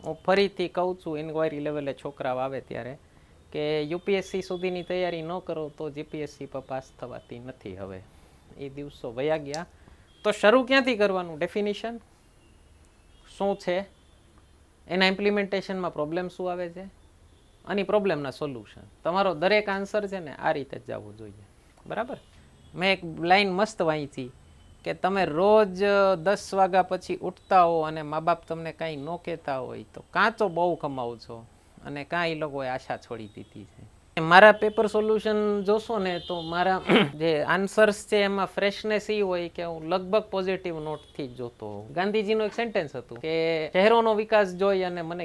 હું ફરીથી કહું છું ઇન્ક્વાયરી લેવલે છોકરાઓ આવે ત્યારે કે યુપીએસસી સુધીની તૈયારી ન કરો તો જીપીએસસી પર પાસ થવાતી નથી. હવે એ દિવસો વયા ગયા. તો શરૂ ક્યાંથી કરવાનું? ડેફિનિશન શું છે, એના ઇમ્પ્લિમેન્ટેશનમાં પ્રોબ્લેમ શું આવે છે, અને પ્રોબ્લેમના સોલ્યુશન. તમારો દરેક આન્સર છે ને આ રીતે જ જવું જોઈએ. બરાબર. મેં એક લાઈન મસ્ત વાંચી કે તમે રોજ 10 વાગ્યા પછી ઉઠતા હો અને મા બાપ તમને કાંઈ ન કહેતા હોય તો કાં તો બહુ કમાવ છો અને કાં એ લોકોએ આશા છોડી દીધી છે. મારા પેપર સોલ્યુશન જોશો ને તો મારા જે આન્સર્સ છે એમાં ફ્રેશનેસ એ હોય કે હું લગભગ પોઝિટિવ નોટથી જ જોતો હોઉં. ગાંધીજીનું એક સેન્ટેન્સ હતું કે શહેરોનો વિકાસ જોઈ અને મને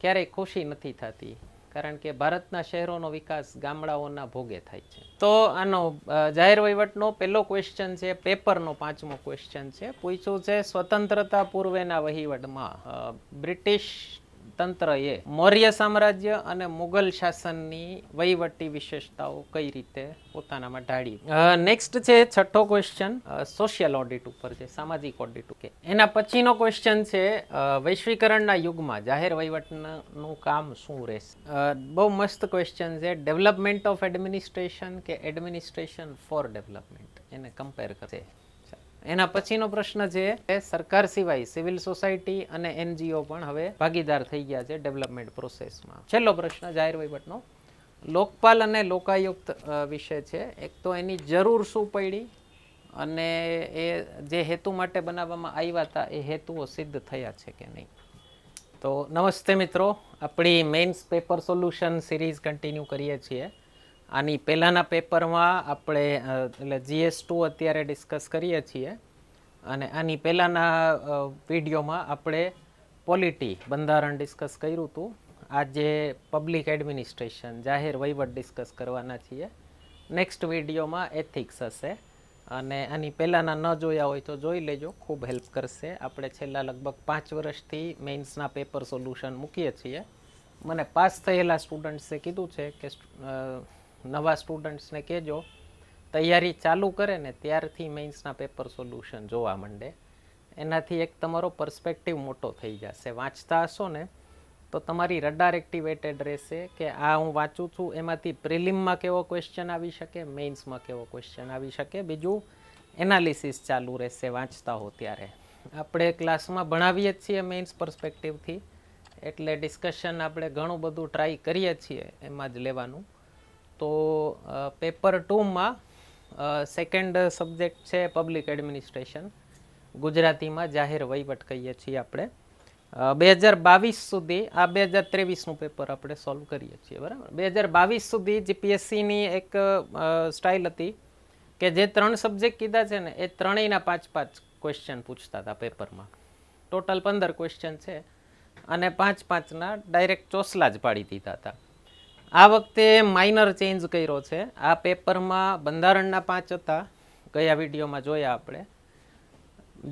ક્યારેય ખુશી નથી થતી, કારણ કે ભારતના શહેરોનો વિકાસ ગામડાઓના ભોગે થાય છે. તો આનો જાહેર વહીવટનો પહેલો ક્વેશ્ચન છે, પેપરનો 5મો ક્વેશ્ચન છે. પૂછ્યું છે સ્વતંત્રતા પૂર્વેના વહીવટમાં બ્રિટિશ તંત્રએ મૌર્ય સામ્રાજ્ય અને મુગલ શાસનની વહીવટી વિશેષતાઓ કઈ રીતે પોતાનામાં ઢાળી. નેક્સ્ટ છે 6થો ક્વેશ્ચન સોશિયલ ઓડિટ ઉપર છે, સામાજિક ઓડિટ. કે એના પછીનો ક્વેશ્ચન છે વૈશ્વિકરણના યુગમાં જાહેર વહીવટનું કામ શું રહેશે. બહુ મસ્ત ક્વેશ્ચન છે. ડેવલપમેન્ટ ઓફ એડમિનિસ્ટ્રેશન કે એડમિનિસ્ટ્રેશન ફોર ડેવલપમેન્ટ, એને કમ્પેર કરશે. એના પછીનો પ્રશ્ન છે સરકાર સિવાય સિવિલ સોસાયટી અને એનજીઓ પણ હવે ભાગીદાર થઈ ગયા છે ડેવલપમેન્ટ પ્રોસેસમાં. છેલ્લો પ્રશ્ન જાહેર વહીવટનો લોકપાલ અને લોકાયુક્ત વિશે છે. એક તો એની જરૂર શું પડી અને એ જે હેતુ માટે બનાવવામાં આવ્યા હતા એ હેતુઓ સિદ્ધ થયા છે કે નહીં. તો નમસ્તે મિત્રો, આપણી mains paper solution series continue કરીએ છીએ. આની પહેલાંના પેપરમાં આપણે એટલે GS2 અત્યારે ડિસ્કસ કરીએ છીએ અને આની પહેલાંના વિડીયોમાં આપણે પોલિટી બંધારણ ડિસ્કસ કર્યું હતું. આજે પબ્લિક એડમિનિસ્ટ્રેશન જાહેર વહીવટ ડિસ્કસ કરવાના છીએ. નેક્સ્ટ વિડીયોમાં એથિક્સ હશે અને આની પહેલાંના ન જોયા હોય તો જોઈ લેજો, ખૂબ હેલ્પ કરશે. આપણે છેલ્લા લગભગ 5 વર્ષથી મેઇન્સના પેપર સોલ્યુશન મૂકીએ છીએ. મને પાસ થયેલા સ્ટુડન્ટ્સે કીધું છે કે નવા સ્ટુડન્ટ્સને કહેજો તૈયારી ચાલુ કરે ને ત્યારથી મેઇન્સના પેપર સોલ્યુશન જોવા માંડે. એનાથી એક તમારો પર્સપેક્ટિવ મોટો થઈ જશે. વાંચતા હશો ને તો તમારી રડાર એક્ટિવેટેડ રહેશે કે આ હું વાંચું છું એમાંથી પ્રિલિમમાં કેવો ક્વેશ્ચન આવી શકે, મેઇન્સમાં કેવો ક્વેશ્ચન આવી શકે. બીજું એનાલિસિસ ચાલુ રહેશે વાંચતા હો ત્યારે. આપણે ક્લાસમાં ભણાવીએ જ છીએ મેઇન્સ પર્સપેક્ટિવથી, એટલે ડિસ્કશન આપણે ઘણું બધું ટ્રાય કરીએ છીએ એમાં જ લેવાનું. તો પેપર 2માં સેકન્ડ સબ્જેક્ટ છે પબ્લિક એડમિનિસ્ટ્રેશન, ગુજરાતીમાં જાહેર વહીવટ કહીએ છીએ આપણે. 2022 સુધી આ 2023નું પેપર આપણે સોલ્વ કરીએ છીએ. બરાબર. 2022 સુધી જીપીએસસીની એક સ્ટાઇલ હતી કે જે 3 સબ્જેક્ટ કીધા છે ને એ ત્રણેયના 5-5 ક્વેશ્ચન પૂછતા હતા પેપરમાં. ટોટલ 15 ક્વેશ્ચન છે અને 5-5ના ડાયરેક્ટ ચોસલા જ પાડી દીધા હતા. આ વખતે માઇનર ચેન્જ કર્યો છે. આ પેપરમાં બંધારણના 5 હતા, ગયા વિડીયોમાં જોયા આપણે.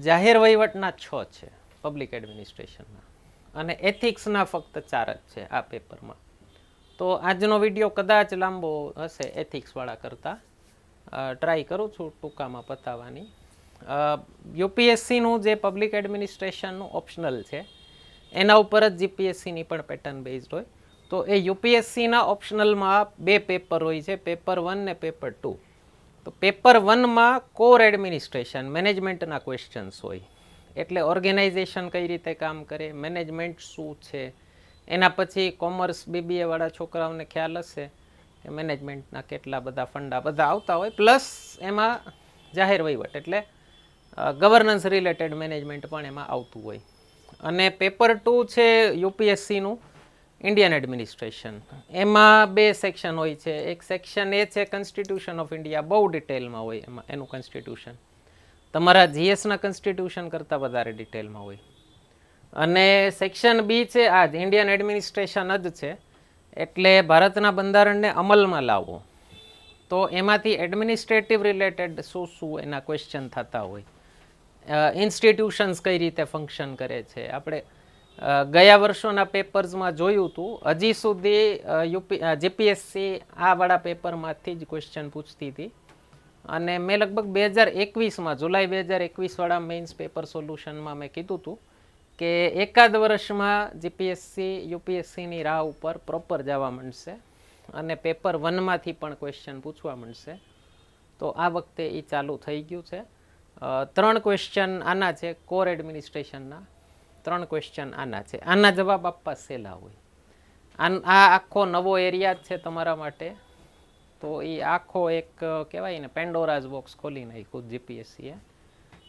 જાહેર વહીવટના 6 છે પબ્લિક એડમિનિસ્ટ્રેશનના, અને એથિક્સના ફક્ત 4 જ છે આ પેપરમાં. તો આજનો વિડીયો કદાચ લાંબો હશે એથિક્સવાળા કરતાં. ટ્રાય કરું છું ટૂંકામાં પતાવવાની. યુપીએસસીનું જે પબ્લિક એડમિનિસ્ટ્રેશનનું ઓપ્શનલ છે એના ઉપર જ જીપીએસસીની પણ પેટર્ન બેઝડ હોય. તો એ યુપીએસસીના ઓપ્શનલમાં 2 પેપર હોય છે, પેપર 1 ને પેપર 2. તો પેપર 1માં કોર એડમિનિસ્ટ્રેશન મેનેજમેન્ટના ક્વેશ્ચન્સ હોય, એટલે ઓર્ગેનાઇઝેશન કઈ રીતે કામ કરે, મેનેજમેન્ટ શું છે. એના પછી કોમર્સ BBA વાળા છોકરાઓને ખ્યાલ હશે કે મેનેજમેન્ટના કેટલા બધા ફંડા બધા આવતા હોય, પ્લસ એમાં જાહેર વહીવટ એટલે ગવર્નન્સ રિલેટેડ મેનેજમેન્ટ પણ એમાં આવતું હોય. અને પેપર 2 છે યુપીએસસીનું ઇન્ડિયન એડમિનિસ્ટ્રેશન. એમાં 2 સેક્શન હોય છે. એક સેક્શન એ છે કોન્સ્ટિટ્યુશન ઓફ ઇન્ડિયા, બહુ ડિટેલમાં હોય એમાં એનું કોન્સ્ટિટ્યુશન, તમારા જીએસના કોન્સ્ટિટ્યુશન કરતાં વધારે ડિટેલમાં હોય. અને સેક્શન B છે આ જ ઇન્ડિયન એડમિનિસ્ટ્રેશન જ છે, એટલે ભારતના બંધારણને અમલમાં લાવવો. તો એમાંથી એડમિનિસ્ટ્રેટિવ રિલેટેડ શું એના ક્વેશ્ચન થતા હોય, ઇન્સ્ટિટ્યુશન્સ કઈ રીતે ફંક્શન કરે છે. આપણે ગયા વર્ષોના પેપર્સમાં જોયું હતું. હજી સુધી જીપીએસસી આ વાળા પેપરમાંથી જ ક્વેશ્ચન પૂછતી હતી. અને મેં લગભગ 2021માં જુલાઈ 2021 વાળા મેઇન્સ પેપર સોલ્યુશનમાં મેં કીધું હતું કે એકાદ વર્ષમાં જીપીએસસી યુપીએસસીની રાહ ઉપર પ્રોપર જવા માંડશે અને પેપર 1માંથી પણ ક્વેશ્ચન પૂછવા માંડશે. તો આ વખતે એ ચાલુ થઈ ગયું છે. 3 ક્વેશ્ચન આના છે કોર એડમિનિસ્ટ્રેશનના, 3 ક્વેશ્ચન આના છે. આના જવાબ આપવા સહેલા હોય. આ આખો નવો એરિયા જ છે તમારા માટે. તો એ આખો એક કહેવાય ને પેન્ડોરાઝ બોક્સ ખોલી નાખ્યું જીપીએસસીએ.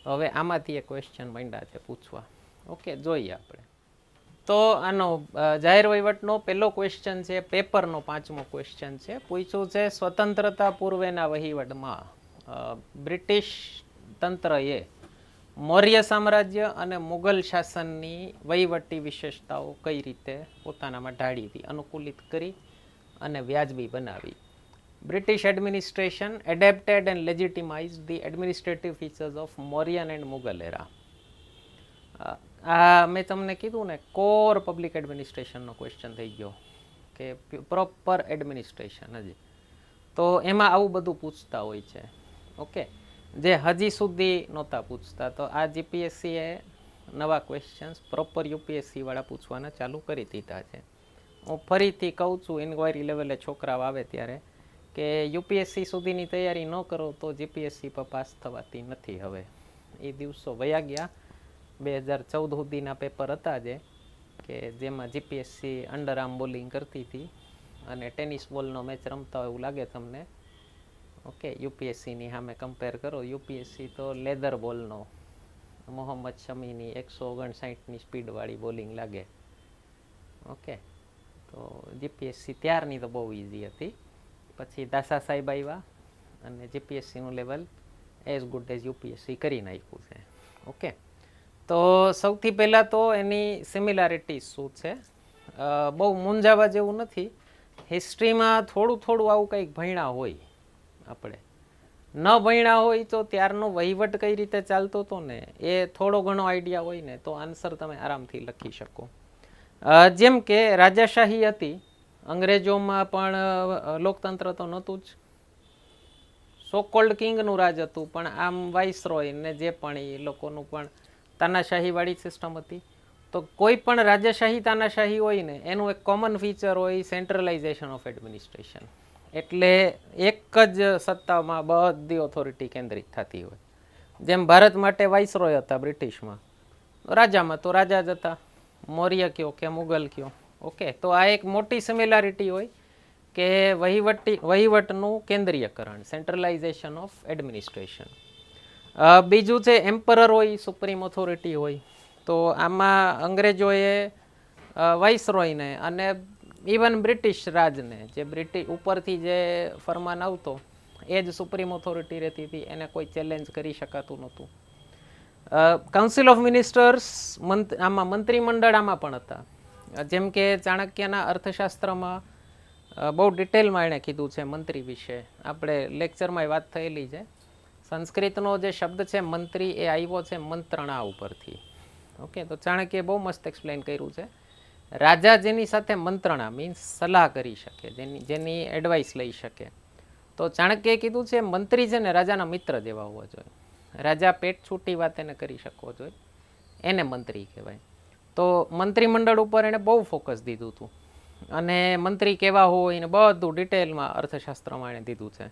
હવે આમાંથી એક ક્વેશ્ચન માંડ્યા છે પૂછવા. ઓકે, જોઈએ આપણે. તો આનો જાહેર વહીવટનો પહેલો ક્વેશ્ચન છે, પેપરનો 5મો ક્વેશ્ચન છે. પૂછ્યું છે સ્વતંત્રતા પૂર્વેના વહીવટમાં બ્રિટિશ તંત્રએ મૌર્ય સામ્રાજ્ય અને મુઘલ શાસનની વહીવટી વિશેષતાઓ કઈ રીતે પોતાનામાં ઢાળી હતી, અનુકૂલિત કરી અને વ્યાજબી બનાવી. British administration adapted and legitimized the administrative features of Mauryan and Mughal era. આ મેં તમને કીધું ને કોર પબ્લિક એડમિનિસ્ટ્રેશનનો ક્વેશ્ચન થઈ ગયો કે પ્રોપર એડમિનિસ્ટ્રેશન હજી. તો એમાં આવું બધું પૂછતા હોય છે. ઓકે, જે હજી સુધી નહોતા પૂછતા. તો આ જીપીએસસીએ નવા ક્વેશ્ચન્સ પ્રોપર યુપીએસસી વાળા પૂછવાના ચાલુ કરી દીધા છે. હું ફરીથી કહું છું ઇન્ક્વાયરી લેવલે છોકરાઓ આવે ત્યારે કે યુપીએસસી સુધીની તૈયારી ન કરો તો જીપીએસસી પર પાસ થવાતી નથી. હવે એ દિવસો વયા ગયા. 2014 સુધીના પેપર હતા કે જેમાં જીપીએસસી અંડર આર્મ બોલિંગ કરતી હતી અને ટેનિસ બોલનો મેચ રમતા હોય એવું લાગે તમને. ઓકે, યુપીએસસીની સામે કમ્પેર કરો. યુપીએસસી તો લેધર બોલનો મોહમ્મદ શમીની 159ની સ્પીડવાળી બોલિંગ લાગે. ઓકે, તો જીપીએસસી ત્યારની તો બહુ ઇઝી હતી. પછી દાસા સાહેબ આવ્યા અને જીપીએસસીનું level as good as UPSC કરી નાખ્યું છે. ઓકે, તો સૌથી પહેલાં તો એની સિમિલારિટીઝ શું છે, બહુ મૂંઝાવા જેવું નથી. હિસ્ટ્રીમાં થોડું થોડું આવું કંઈક ભણ્યા હોય આપણે. ન ભણ્યા હોય તો ત્યારનો વહીવટ કઈ રીતે ચાલતો હતો ને એ થોડો ઘણો આઈડિયા હોય ને તો આન્સર તમે આરામથી લખી શકો. જેમ કે રાજાશાહી હતી, અંગ્રેજોમાં પણ લોકતંત્ર તો નહોતું જ. સો કોલ્ડ કિંગનું રાજ હતું, પણ આમ વાઇસરોય ને જે પણ એ લોકોનું પણ તાનાશાહીવાળી સિસ્ટમ હતી. તો કોઈ પણ રાજાશાહી તાનાશાહી હોય ને એનું એક કોમન ફીચર હોય સેન્ટ્રલાઇઝેશન ઓફ એડમિનિસ્ટ્રેશન. એટલે એક જ સત્તામાં બધી ઓથોરિટી કેન્દ્રિત થતી હોય. જેમ ભારત માટે વાઇસરોય હતા બ્રિટિશમાં, રાજામાં તો રાજા જ હતા, મૌર્ય કયો કે મુગલ કયો. ઓકે, તો આ એક મોટી સિમિલારિટી હોય કે વહીવટનું કેન્દ્રીયકરણ, સેન્ટ્રલાઇઝેશન ઓફ એડમિનિસ્ટ્રેશન. બીજું છે એમ્પરર હોય, સુપ્રીમ ઓથોરિટી હોય. તો આમાં અંગ્રેજોએ વાઇસરોયને અને ઇવન બ્રિટિશ રાજને, જે ઉપરથી જે ફરમાન આવતો એ જ સુપ્રીમ ઓથોરિટી રહેતી હતી, એને કોઈ ચેલેન્જ કરી શકાતું નહોતું. કાઉન્સિલ ઓફ મિનિસ્ટર્સ, આમાં મંત્રીમંડળ આમાં પણ હતા. જેમ કે ચાણક્યના અર્થશાસ્ત્રમાં બહુ ડિટેલમાં એણે કીધું છે મંત્રી વિશે. આપણે લેક્ચરમાં વાત થયેલી છે. સંસ્કૃતનો જે શબ્દ છે મંત્રી એ આવ્યો છે મંત્રણા ઉપરથી. ઓકે, તો ચાણક્યએ બહુ મસ્ત એક્સપ્લેન કર્યું છે. રાજા જેની સાથે મંત્રણા મીન્સ સલાહ કરી શકે, જેની એડવાઇસ લઈ શકે. તો ચાણક્યએ કીધું છે મંત્રી છે ને રાજાના મિત્ર જેવા હોવા જોઈએ. રાજા પેટ છૂટી વાત એને કરી શકવો જોઈએ, એને મંત્રી કહેવાય. તો મંત્રીમંડળ ઉપર એણે બહુ ફોકસ દીધું હતું અને મંત્રી કેવા હોય ને બધું ડિટેલમાં અર્થશાસ્ત્રમાં એણે દીધું છે.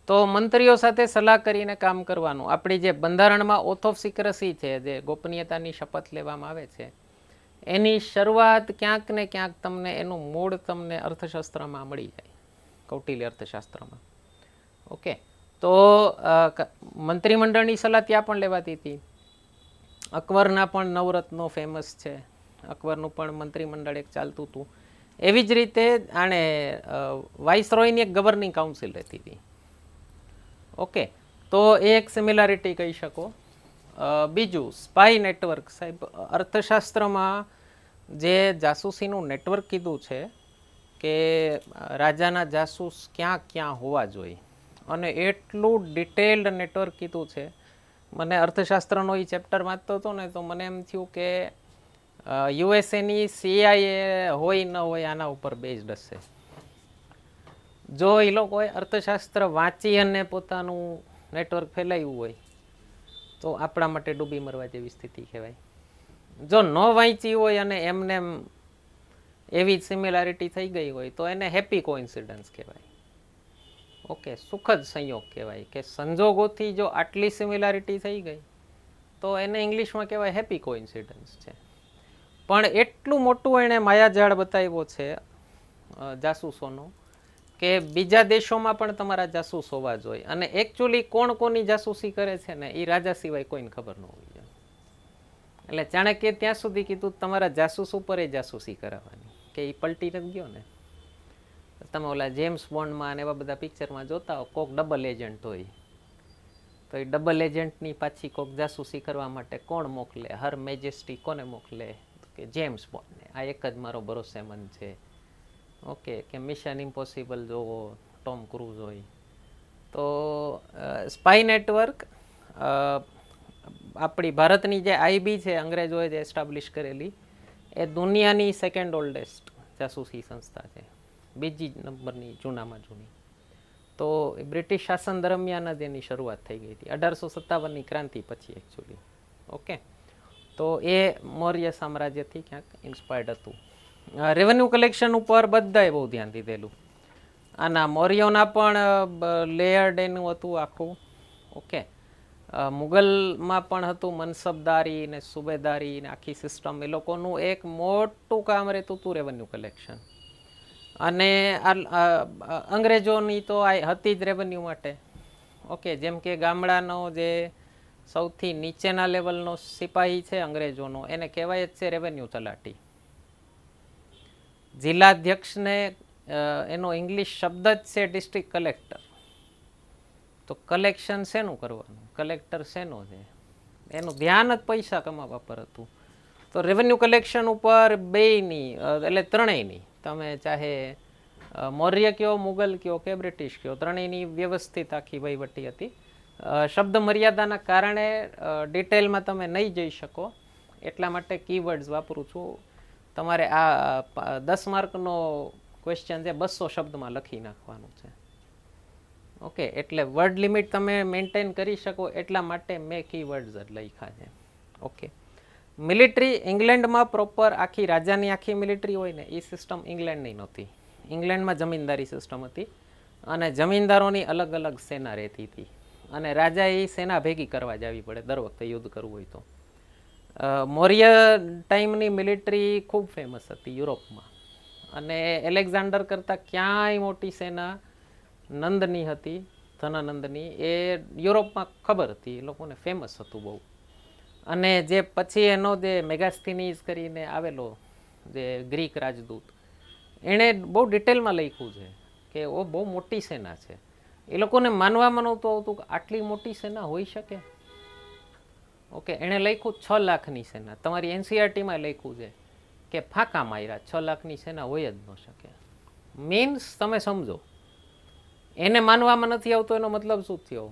તો મંત્રીઓ સાથે સલાહ કરીને કામ કરવાનું. આપણી જે બંધારણમાં ઓથ ઓફ સિક્રસી છે, જે ગોપનીયતાની શપથ લેવામાં આવે છે, એની શરૂઆત ક્યાંક ને ક્યાંક તમને એનું મૂળ તમને અર્થશાસ્ત્રમાં મળી જાય, કૌટિલ્ય અર્થશાસ્ત્રમાં. ઓકે, તો મંત્રીમંડળની સલાહ ત્યાં પણ લેવાતી હતી. અકબરના પણ નવરત્નો ફેમસ છે. અકબરનું પણ મંત્રીમંડળ એક ચાલતું હતું. એવી જ રીતે આણે વાઇસરોયની એક ગવર્નિંગ કાઉન્સિલ રહેતી હતી. ઓકે, તો એ એક સિમિલારિટી કહી શકો. બીજું સ્પાય નેટવર્ક. સાહેબ, અર્થશાસ્ત્રમાં જે જાસૂસીનું નેટવર્ક કીધું છે કે રાજાના જાસૂસ ક્યાં ક્યાં હોવા જોઈએ, અને એટલું ડિટેલ્ડ નેટવર્ક કીધું છે. મને અર્થશાસ્ત્રનો એ ચેપ્ટર વાંચતો હતો ને તો મને એમ થયું કે યુએસએની સીઆઈએ હોય ન હોય આના ઉપર બેઝડ હશે. જો એ લોકોએ અર્થશાસ્ત્ર વાંચી અને પોતાનું નેટવર્ક ફેલાવ્યું હોય તો આપણા માટે ડૂબી મરવા જેવી સ્થિતિ કહેવાય. જો ન વાંચી હોય અને એમને એવી સિમિલારિટી થઈ ગઈ હોય તો એને હેપી કોઇન્સિડન્સ કહેવાય. ઓકે, સુખદ સંયોગ કહેવાય કે સંજોગોથી જો આટલી સિમિલારિટી થઈ ગઈ તો એને ઇંગ્લિશમાં કહેવાય હેપી કોઇન્સિડન્સ છે. પણ એટલું મોટું એણે માયાજાળ બતાવ્યો છે જાસૂસોનો કે બીજા દેશોમાં પણ તમારા જાસૂસ હોવા જોઈએ, અને એકચ્યુઅલી કોણ કોની જાસૂસી કરે છે ને એ રાજા સિવાય કોઈને ખબર ન હોવી જોઈએ. એટલે ચાણક્ય ત્યાં સુધી કીધું તમારા જાસૂસ ઉપર એ જાસૂસી કરાવવાની, કે એ પલટી નથી ગયો ને. તમે ઓલા જેમ્સ બોન્ડમાં અને એવા બધા પિક્ચરમાં જોતા હો, કોક ડબલ એજન્ટ હોય તો એ ડબલ એજન્ટની પાછી કોક જાસૂસી કરવા માટે કોણ મોકલે, હર મેજેસ્ટી કોને મોકલે, કે જેમ્સ બોન્ડને. આ એક જ મારો ભરોસેમંદ છે. ઓકે, કે મિશન ઇમ્પોસિબલ જોવો, ટોમ ક્રૂઝ હોય. તો સ્પાય નેટવર્ક આપણી ભારતની જે આઈબી છે, અંગ્રેજોએ જે એસ્ટાબ્લિશ કરેલી, એ દુનિયાની સેકન્ડ ઓલ્ડેસ્ટ જાસૂસી સંસ્થા છે, બીજી નંબરની જૂનામાં જૂની. તો બ્રિટિશ શાસન દરમિયાન જ એની શરૂઆત થઈ ગઈ હતી, 1857ની ક્રાંતિ પછી એકચ્યુઅલી. ઓકે, તો એ મૌર્ય સામ્રાજ્યથી ક્યાંક ઇન્સ્પાયર્ડ હતું. રેવન્યુ કલેક્શન ઉપર બધાએ બહુ ધ્યાન દીધેલું. આના મૌર્યોના પણ લેયર્ડ એનું હતું આખું. ઓકે, મુગલમાં પણ હતું મનસબદારી ને સુબેદારી ને આખી સિસ્ટમ. એ લોકોનું એક મોટું કામ રહેતું હતું રેવન્યુ કલેક્શન. અને અંગ્રેજોની તો આ હતી જ રેવન્યુ માટે. ઓકે, જેમ કે ગામડાનો જે સૌથી નીચેના લેવલનો સિપાહી છે અંગ્રેજોનો, એને કહેવાય જ છે રેવન્યુ તલાટી. જિલ્લાધ્યક્ષને એનો ઇંગ્લિશ શબ્દ જ છે ડિસ્ટ્રિક્ટ કલેક્ટર. તો કલેક્શન શેનું કરવાનું, કલેક્ટર શેનો છે, એનું ધ્યાન જ પૈસા કમાવા પર હતું. તો રેવન્યુ કલેક્શન ઉપર બેયની, એટલે ત્રણેયની, તમે ચાહે મૌર્ય કયો, મુગલ કયો કે બ્રિટિશ કયો, ત્રણેયની વ્યવસ્થિત આખી વહીવટી હતી. શબ્દ મર્યાદાના કારણે ડિટેલમાં તમે નહીં જઈ શકો, એટલા માટે કીવર્ડ્સ વાપરું છું. તમારે આ 10 માર્કનો ક્વેશ્ચન છે, 200 શબ્દમાં લખી નાખવાનું છે. ઓકે, એટલે વર્ડ લિમિટ તમે મેન્ટેન કરી શકો એટલા માટે મેં કીવર્ડ્સ જ લખ્યા છે. ઓકે, મિલિટરી ઇંગ્લેન્ડમાં પ્રોપર આખી રાજાની આખી મિલિટરી હોય ને, એ સિસ્ટમ ઇંગ્લેન્ડની નહોતી. ઇંગ્લેન્ડમાં જમીનદારી સિસ્ટમ હતી અને જમીનદારોની અલગ અલગ સેના રહેતી હતી, અને રાજા એ સેના ભેગી કરવા જવી પડે દર વખતે યુદ્ધ કરવું હોય તો. મૌર્ય ટાઈમની મિલિટરી ખૂબ ફેમસ હતી યુરોપમાં, અને એલેક્ઝાન્ડર કરતાં ક્યાંય મોટી સેના નંદની હતી, ધનાનંદની. એ યુરોપમાં ખબર હતી, એ લોકોને ફેમસ હતું બહુ. અને જે પછી એનો જે મેગાસ્થીનીઝ કરીને આવેલો જે ગ્રીક રાજદૂત, એણે બહુ ડિટેલમાં લખ્યું છે કે ઓ બહુ મોટી સેના છે. એ લોકોને માનવામાં નહોતું આવતું કે આટલી મોટી સેના હોઈ શકે. ઓકે, એણે લખ્યું 6 લાખની સેના. તમારી એનસીઆરટીમાં લખ્યું છે કે ફાંકા માર્યા, 6 લાખની સેના હોય જ ન શકે. મીન્સ તમે સમજો, એને માનવામાં નથી આવતો એનો મતલબ શું થયો,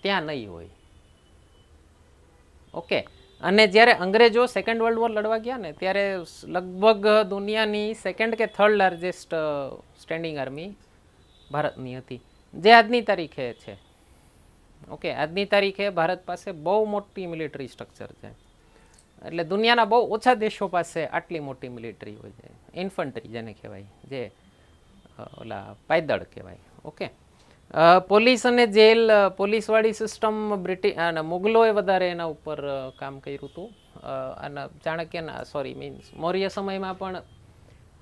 ત્યાં નહીં હોય. ઓકે, અને જ્યારે અંગ્રેજો સેકન્ડ વર્લ્ડ વોર લડવા ગયા ને, ત્યારે લગભગ દુનિયાની સેકન્ડ કે થર્ડ લાર્જેસ્ટ સ્ટેન્ડિંગ આર્મી ભારતની હતી, જે આજની તારીખે છે. ઓકે, આજની તારીખે ભારત પાસે બહુ મોટી મિલિટરી સ્ટ્રક્ચર છે. એટલે દુનિયાના બહુ ઓછા દેશો પાસે આટલી મોટી મિલિટરી હોય છે. ઇન્ફન્ટ્રી જેને કહેવાય, જે ઓલા પાયદળ કહેવાય. ઓકે, પોલીસ અને જેલ, પોલીસવાળી સિસ્ટમ અને મુગલોએ વધારે એના ઉપર કામ કર્યું હતું. અને ચાણક્યના મીન્સ મૌર્ય સમયમાં પણ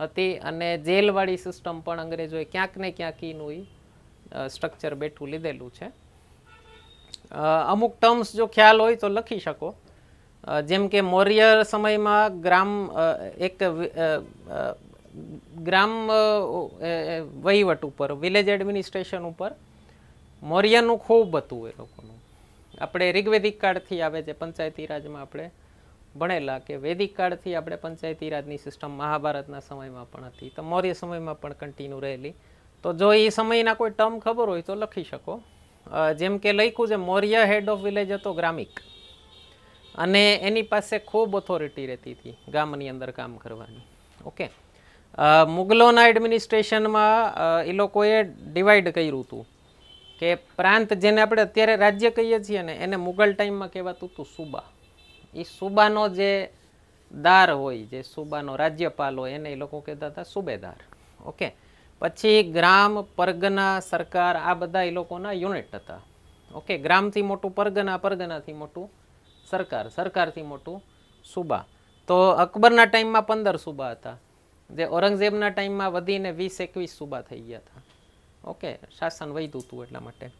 હતી, અને જેલવાળી સિસ્ટમ પણ અંગ્રેજોએ ક્યાંક ને ક્યાંક એનું સ્ટ્રક્ચર બેઠું લીધેલું છે. અમુક ટર્મ્સ જો ખ્યાલ હોય તો લખી શકો. જેમ કે મૌર્ય સમયમાં ગ્રામ વહીવટ ઉપર, વિલેજ એડમિનિસ્ટ્રેશન ઉપર મૌર્યનું ખૂબ હતું એ લોકોનું. આપણે ઋગ્વેદિક કાળથી આવે છે, પંચાયતી રાજમાં આપણે ભણેલા કે વૈદિક કાળથી આપણે પંચાયતી રાજની સિસ્ટમ મહાભારતના સમયમાં પણ હતી, તો મૌર્ય સમયમાં પણ કન્ટિન્યુ રહેલી. તો જો એ સમયના કોઈ ટર્મ ખબર હોય તો લખી શકો. જેમ કે લખ્યું છે, મૌર્ય હેડ ઓફ વિલેજ હતો ગ્રામિક, અને એની પાસે ખૂબ ઓથોરિટી રહેતી હતી ગામની અંદર કામ કરવાની. ઓકે, મુગલોના એડમિનિસ્ટ્રેશનમાં એ લોકોએ ડિવાઈડ કર્યું હતું કે પ્રાંત, જેને આપણે અત્યારે રાજ્ય કહીએ છીએ ને, એને મુગલ ટાઈમમાં કહેવાતું હતું સુબા. એ સુબાનો જે દાર હોય, જે સૂબાનો રાજ્યપાલ હોય, એને એ લોકો કહેતા હતા સુબેદાર. ઓકે, પછી ગ્રામ, પરગના, સરકાર, આ બધા એ લોકોના યુનિટ હતા. ઓકે, ગ્રામથી મોટું પરગના, પરગનાથી મોટું સરકાર, સરકારથી મોટું સૂબા. તો અકબરના ટાઈમમાં 15 સૂબા હતા, જે ઔરંગઝેબના ટાઈમમાં વધીને 20-21 સૂબા થઈ ગયા હતા. ઓકે, શાસન વધ્યું હતું એટલા માટે.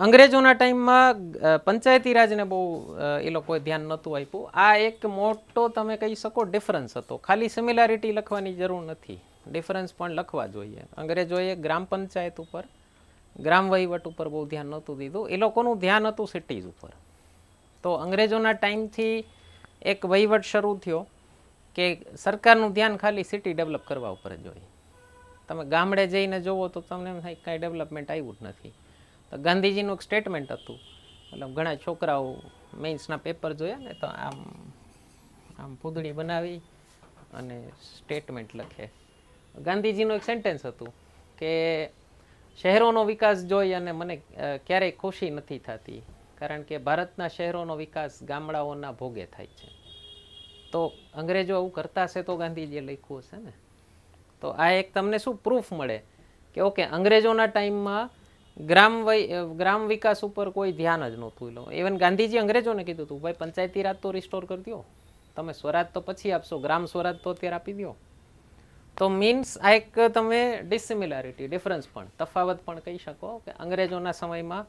અંગ્રેજોના ટાઈમમાં પંચાયતી રાજને બહુ એ લોકોએ ધ્યાન નહોતું આપ્યું. આ એક મોટો તમે કહી શકો ડિફરન્સ હતો. ખાલી સિમિલારિટી લખવાની જરૂર નથી, ડિફરન્સ પણ લખવા જોઈએ. અંગ્રેજોએ ગ્રામ પંચાયત ઉપર, ગ્રામ વહીવટ ઉપર બહુ ધ્યાન નહોતું દીધું. એ લોકોનું ધ્યાન હતું સિટીઝ ઉપર. તો અંગ્રેજોના ટાઈમથી એક વહીવટ શરૂ થયો કે સરકારનું ધ્યાન ખાલી સિટી ડેવલપ કરવા ઉપર જ હોય. તમે ગામડે જઈને જોવો તો તમને એમ થાય કાંઈ ડેવલપમેન્ટ આવ્યું જ નથી. તો ગાંધીજીનું એક સ્ટેટમેન્ટ હતું, મતલબ ઘણા છોકરાઓ મેઇન્સના પેપર જોયા ને તો આમ આમ પૂદડી બનાવી અને સ્ટેટમેન્ટ લખે. ગાંધીજીનું એક સેન્ટેન્સ હતું કે શહેરોનો વિકાસ જોઈ અને મને ક્યારેય ખુશી નથી થતી, કારણ કે ભારતના શહેરોનો વિકાસ ગામડાઓના ભોગે થાય છે. તો અંગ્રેજો આવું કરતા હશે તો ગાંધીજીએ લખ્યું હશે ને. તો આ એક તમને શું પ્રૂફ મળે કે ઓકે, અંગ્રેજોના ટાઈમમાં ગ્રામ વિકાસ ઉપર કોઈ ધ્યાન જ નહોતું. ઇવન ગાંધીજી અંગ્રેજોને કીધું હતું, ભાઈ પંચાયતી રાજ તો રિસ્ટોર કરી દો, તમે સ્વરાજ તો પછી આપશો, ગ્રામ સ્વરાજ તો અત્યારે આપી દો. તો મીન્સ આ એક તમે ડિસિમિલારિટી, ડિફરન્સ પણ, તફાવત પણ કહી શકો કે અંગ્રેજોના સમયમાં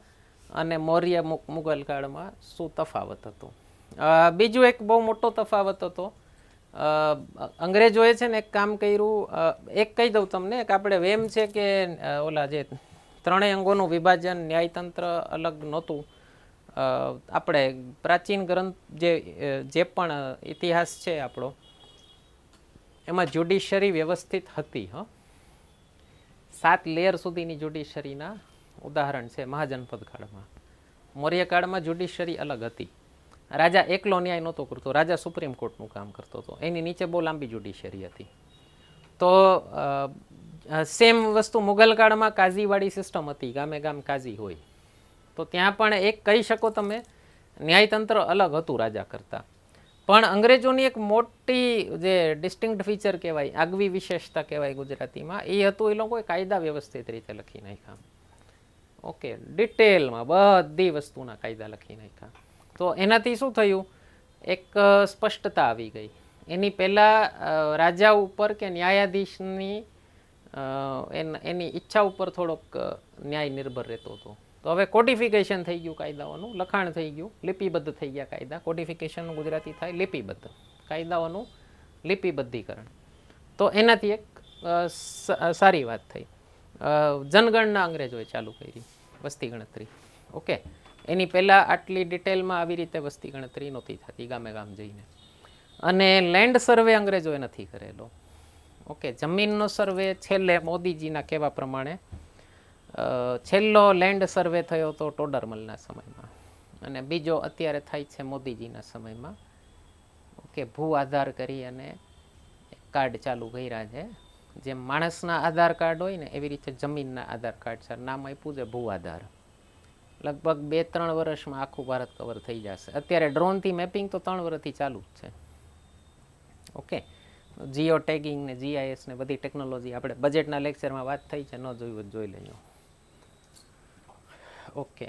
અને મૌર્ય મુગલ કાળમાં શું તફાવત હતો. બીજું એક બહુ મોટો તફાવત હતો. અંગ્રેજોએ છે ને એક કામ કર્યું, એક કહી દઉં તમને, એક આપણે વેમ છે કે ઓલા જે ત્રણેય અંગોનું વિભાજન, ન્યાયતંત્ર અલગ નહોતું. આપણે પ્રાચીન ગ્રંથ જે પણ ઇતિહાસ છે આપણો, એમાં જ્યુડિશરી વ્યવસ્થિત હતી. 7 લેયર સુધીની જ્યુડિશરીના ઉદાહરણ છે મહાજનપદ કાળમાં. મૌર્ય કાળમાં જ્યુડિશરી અલગ હતી. રાજા એકલો ન્યાય નહોતો કરતો, રાજા સુપ્રીમ કોર્ટનું કામ કરતો હતો, એની નીચે બહુ લાંબી જ્યુડિશરી હતી. તો સેમ વસ્તુ મુગલ કાળમાં કાઝીવાળી સિસ્ટમ હતી, ગામે ગામ કાઝી હોય. તો ત્યાં પણ એક કહી શકો તમે ન્યાયતંત્ર અલગ હતું રાજા કરતાં. પણ અંગ્રેજોની એક મોટી જે ડિસ્ટિંક્ટ ફીચર કહેવાય, આગવી વિશેષતા કહેવાય ગુજરાતીમાં, એ હતું એ લોકોએ કાયદા વ્યવસ્થિત રીતે લખી નાખ્યા. ઓકે, ડિટેલમાં બધી વસ્તુના કાયદા લખી નાખ્યા. તો એનાથી શું થયું, એક સ્પષ્ટતા આવી ગઈ. એની પહેલાં રાજા ઉપર કે ન્યાયાધીશની એની ઈચ્છા ઉપર થોડોક ન્યાય નિર્ભર રહેતો હતો. તો હવે કોડિફિકેશન થઈ ગયું કાયદાઓનું, લખાણ થઈ ગયું, લિપિબદ્ધ થઈ ગયા કાયદા. કોડિફિકેશનનું ગુજરાતી થાય લિપિબદ્ધ, કાયદાઓનું લિપિબદ્ધીકરણ. તો એનાથી એક સારી વાત થઈ. જનગણના અંગ્રેજોએ ચાલુ કરી, વસ્તી ગણતરી. ઓકે, એની પહેલાં આટલી ડિટેલમાં આવી રીતે વસ્તી ગણતરી નહોતી થતી ગામે ગામ જઈને. અને લેન્ડ સર્વે અંગ્રેજોએ નથી કરેલો. ઓકે, જમીનનો સર્વે છેલ્લે મોદીજીના કહેવા પ્રમાણે છેલ્લો લેન્ડ સર્વે થયો હતો ટોડરમલના સમયમાં, અને બીજો અત્યારે થાય છે મોદીજીના સમયમાં. ઓકે, ભૂ આધાર કરી અને કાર્ડ ચાલુ કર્યા છે. જેમ માણસના આધાર કાર્ડ હોય ને એવી રીતે જમીનના આધાર કાર્ડ છે, નામ આપ્યું છે ભૂ આધાર. લગભગ 2-3 વર્ષમાં આખું ભારત કવર થઈ જશે. અત્યારે ડ્રોનથી મેપિંગ તો 3 વર્ષથી ચાલુ જ છે. ઓકે, જીઓ ટેગિંગ ને GIS ને બધી ટેકનોલોજી આપણે બજેટના લેક્ચરમાં વાત થઈ છે, ન જોયું જોઈ લેજો. ઓકે,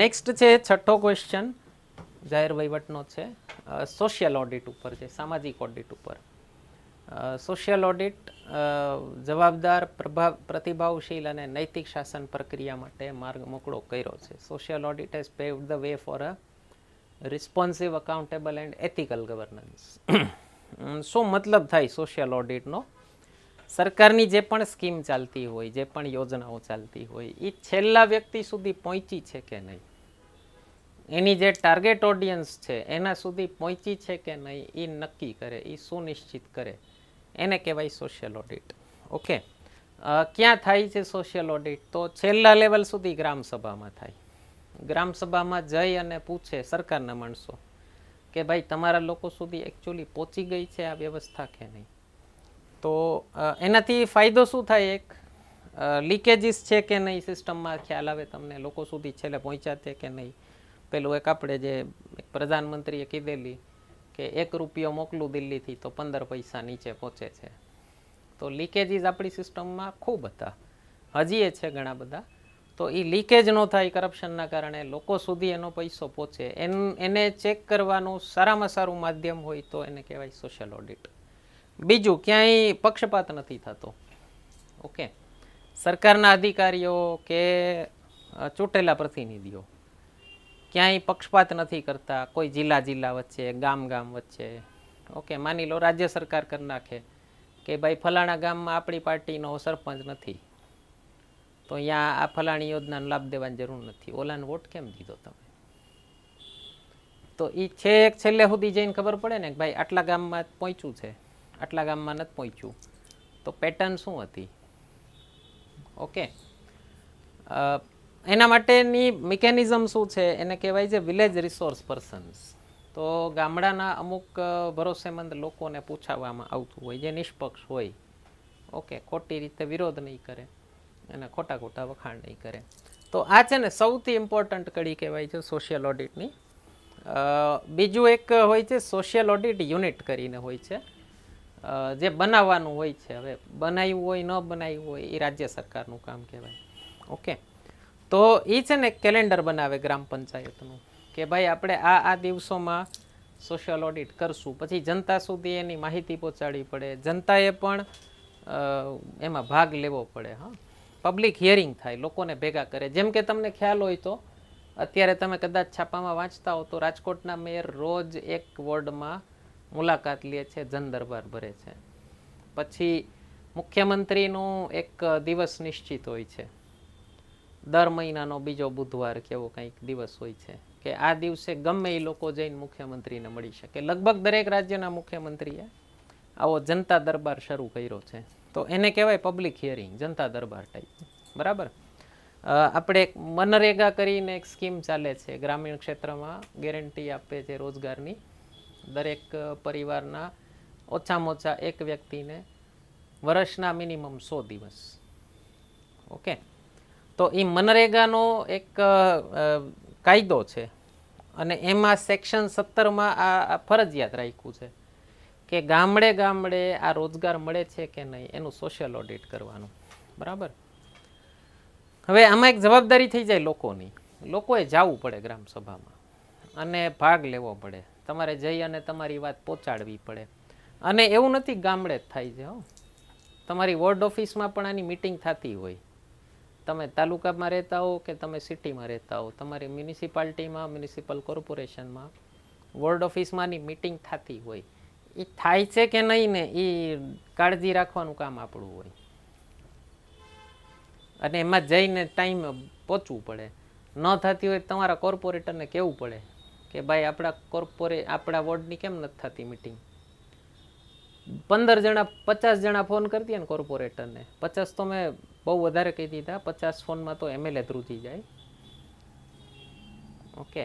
નેક્સ્ટ છે છઠ્ઠો ક્વેશ્ચન, જાહેર વહીવટનો છે, સોશિયલ ઓડિટ ઉપર છે, સામાજિક ઓડિટ ઉપર. સોશિયલ ઓડિટ જવાબદાર, પ્રતિભાવશીલ અને નૈતિક શાસન પ્રક્રિયા માટે માર્ગ મોકળો કર્યો છે. Social audit has paved the way for a responsive, accountable and ethical governance. શું મતલબ થાય સોશિયલ ઓડિટનો? સરકારની જે પણ સ્કીમ ચાલતી હોય, જે પણ યોજનાઓ ચાલતી હોય, એ છેલ્લા વ્યક્તિ સુધી પહોંચી છે કે નહીં, એની જે ટાર્ગેટ ઓડિયન્સ છે એના સુધી પહોંચી છે કે નહીં, એ નક્કી કરે, એ સુનિશ્ચિત કરે, એને કહેવાય સોશિયલ ઓડિટ. ઓકે, ક્યાં થાય છે સોશિયલ ઓડિટ? તો છેલ્લા લેવલ સુધી ગ્રામસભામાં થાય. ગ્રામસભામાં જઈ અને પૂછે સરકારના માણસો કે ભાઈ તમારા લોકો સુધી એકચ્યુઅલી પહોંચી ગઈ છે આ વ્યવસ્થા કે નહીં. તો એનાથી ફાયદો શું થાય? એક લીકેજીસ છે કે નહીં સિસ્ટમમાં ખ્યાલ આવે તમને, લોકો સુધી છેલ્લે પહોંચ્યા છે કે નહીં. પેલું એક આપણે જે પ્રધાનમંત્રીએ કીધેલી કે 1 રૂપિયો મોકલું દિલ્હીથી તો 15 પૈસા નીચે પહોંચે છે. તો લીકેજીસ આપણી સિસ્ટમમાં ખૂબ હતા, હજી એ છે ઘણા બધા. તો એ લીકેજ ન થાય કરપ્શનના કારણે લોકો સુધી એનો પૈસો પહોંચે, એને ચેક કરવાનું સારામાં સારું માધ્યમ હોય તો એને કહેવાય સોશિયલ ઓડિટ. બીજું, ક્યાંય પક્ષપાત નથી થતો. ઓકે, સરકારના અધિકારીઓ કે ચૂંટેલા પ્રતિનિધિઓ ક્યાંય પક્ષપાત નથી કરતા, કોઈ જિલ્લા વચ્ચે, ગામ વચ્ચે. ઓકે, માની લો રાજ્ય સરકાર કરી નાખે કે ભાઈ ફલાણા ગામમાં આપણી પાર્ટીનો સરપંચ નથી, તો અહીંયા આ ફલાણી યોજનાનો લાભ દેવાની જરૂર નથી, ઓલાને વોટ કેમ દીધો તમે? તો એ છેક છેલ્લે સુધી જઈને ખબર પડે ને કે ભાઈ આટલા ગામમાં પહોંચ્યું છે, આટલા ગામમાં નથી પહોંચ્યું. તો પેટર્ન શું હતી? ઓકે, એના માટેની મિકેનિઝમ શું છે? એને કહેવાય છે વિલેજ રિસોર્સ પર્સન્સ. તો ગામડાના અમુક ભરોસેમંદ લોકોને પૂછાવવામાં આવતું હોય, જે નિષ્પક્ષ હોય. ઓકે, ખોટી રીતે વિરોધ નહીં કરે અને ખોટા વખાણ નહીં કરે. તો આ છે ને સૌથી ઇમ્પોર્ટન્ટ કડી કહેવાય છે સોશિયલ ઓડિટની. બીજું એક હોય છે સોશિયલ ઓડિટ યુનિટ કરીને હોય છે, જે બનાવવાનું હોય છે. હવે બનાવ્યું હોય ન બનાવ્યું હોય એ રાજ્ય સરકારનું કામ કહેવાય. ઓકે, તો એ છે ને કેલેન્ડર બનાવે ગ્રામ પંચાયતનું કે ભાઈ આપણે આ દિવસોમાં સોશિયલ ઓડિટ કરશું. પછી જનતા સુધી એની માહિતી પહોંચાડવી પડે, જનતાએ પણ એમાં ભાગ લેવો પડે. હા, પબ્લિક હિયરિંગ થાય, લોકોને ભેગા કરે. જેમ કે તમને ખ્યાલ હોય તો અત્યારે તમે કદાચ છાપામાં વાંચતા હો તો રાજકોટના મેયર રોજ એક વોર્ડમાં મુલાકાત લે છે, જન દરબાર ભરે છે. પછી મુખ્યમંત્રીનો એક દિવસ નિશ્ચિત હોય છે, દર મહિનાનો બીજો બુધવાર કેવો કંઈક દિવસ હોય છે કે આ દિવસે ગમે એ લોકો જઈને મુખ્યમંત્રીને મળી શકે. લગભગ દરેક રાજ્યના મુખ્યમંત્રીએ આવો જનતા દરબાર શરૂ કર્યો છે. તો એને કહેવાય પબ્લિક હિયરિંગ, જનતા દરબાર ટાઈપ. બરાબર. આપણે એક મનરેગા કરીને એક સ્કીમ ચાલે છે ગ્રામીણ ક્ષેત્રમાં, ગેરંટી આપે છે રોજગારની. દરેક પરિવારના ઓછામાં ઓછા એક વ્યક્તિને વર્ષના મિનિમમ 100 દિવસ. ઓકે, તો એ મનરેગાનો એક કાયદો છે અને એમાં સેક્શન 17માં આ ફરજિયાત રાખ્યું છે કે ગામડે ગામડે આ રોજગાર મળે છે કે નહીં એનું સોશિયલ ઓડિટ કરવાનું. બરાબર. હવે આમાં એક જવાબદારી થઈ જાય લોકોની. લોકોએ જવું પડે ગ્રામસભામાં અને ભાગ લેવો પડે. તમારે જઈ અને તમારી વાત પહોંચાડવી પડે. અને એવું નથી ગામડે જ થાય છે, તમારી વોર્ડ ઓફિસમાં પણ આની મિટિંગ થતી હોય. તમે તાલુકામાં રહેતા હો કે તમે સિટીમાં રહેતા હો, તમારી મ્યુનિસિપાલિટીમાં, મ્યુનિસિપલ કોર્પોરેશનમાં વોર્ડ ઓફિસમાંની મિટિંગ થતી હોય. એ થાય છે કે નહીં ને એ કાળજી રાખવાનું કામ આપણું હોય. અને એમાં જઈને ટાઈમે પહોંચવું પડે. ન થતી હોય તમારા કોર્પોરેટરને કહેવું પડે કે ભાઈ આપણા વોર્ડની કેમ નથી થતી મિટિંગ. 15 જણા 50 જણા ફોન કરી દે ને કોર્પોરેટરને, 50 તો મેં બહુ વધારે કહી દીધા, 50 ફોનમાં તો MLA ધ્રુજી જાય. ઓકે,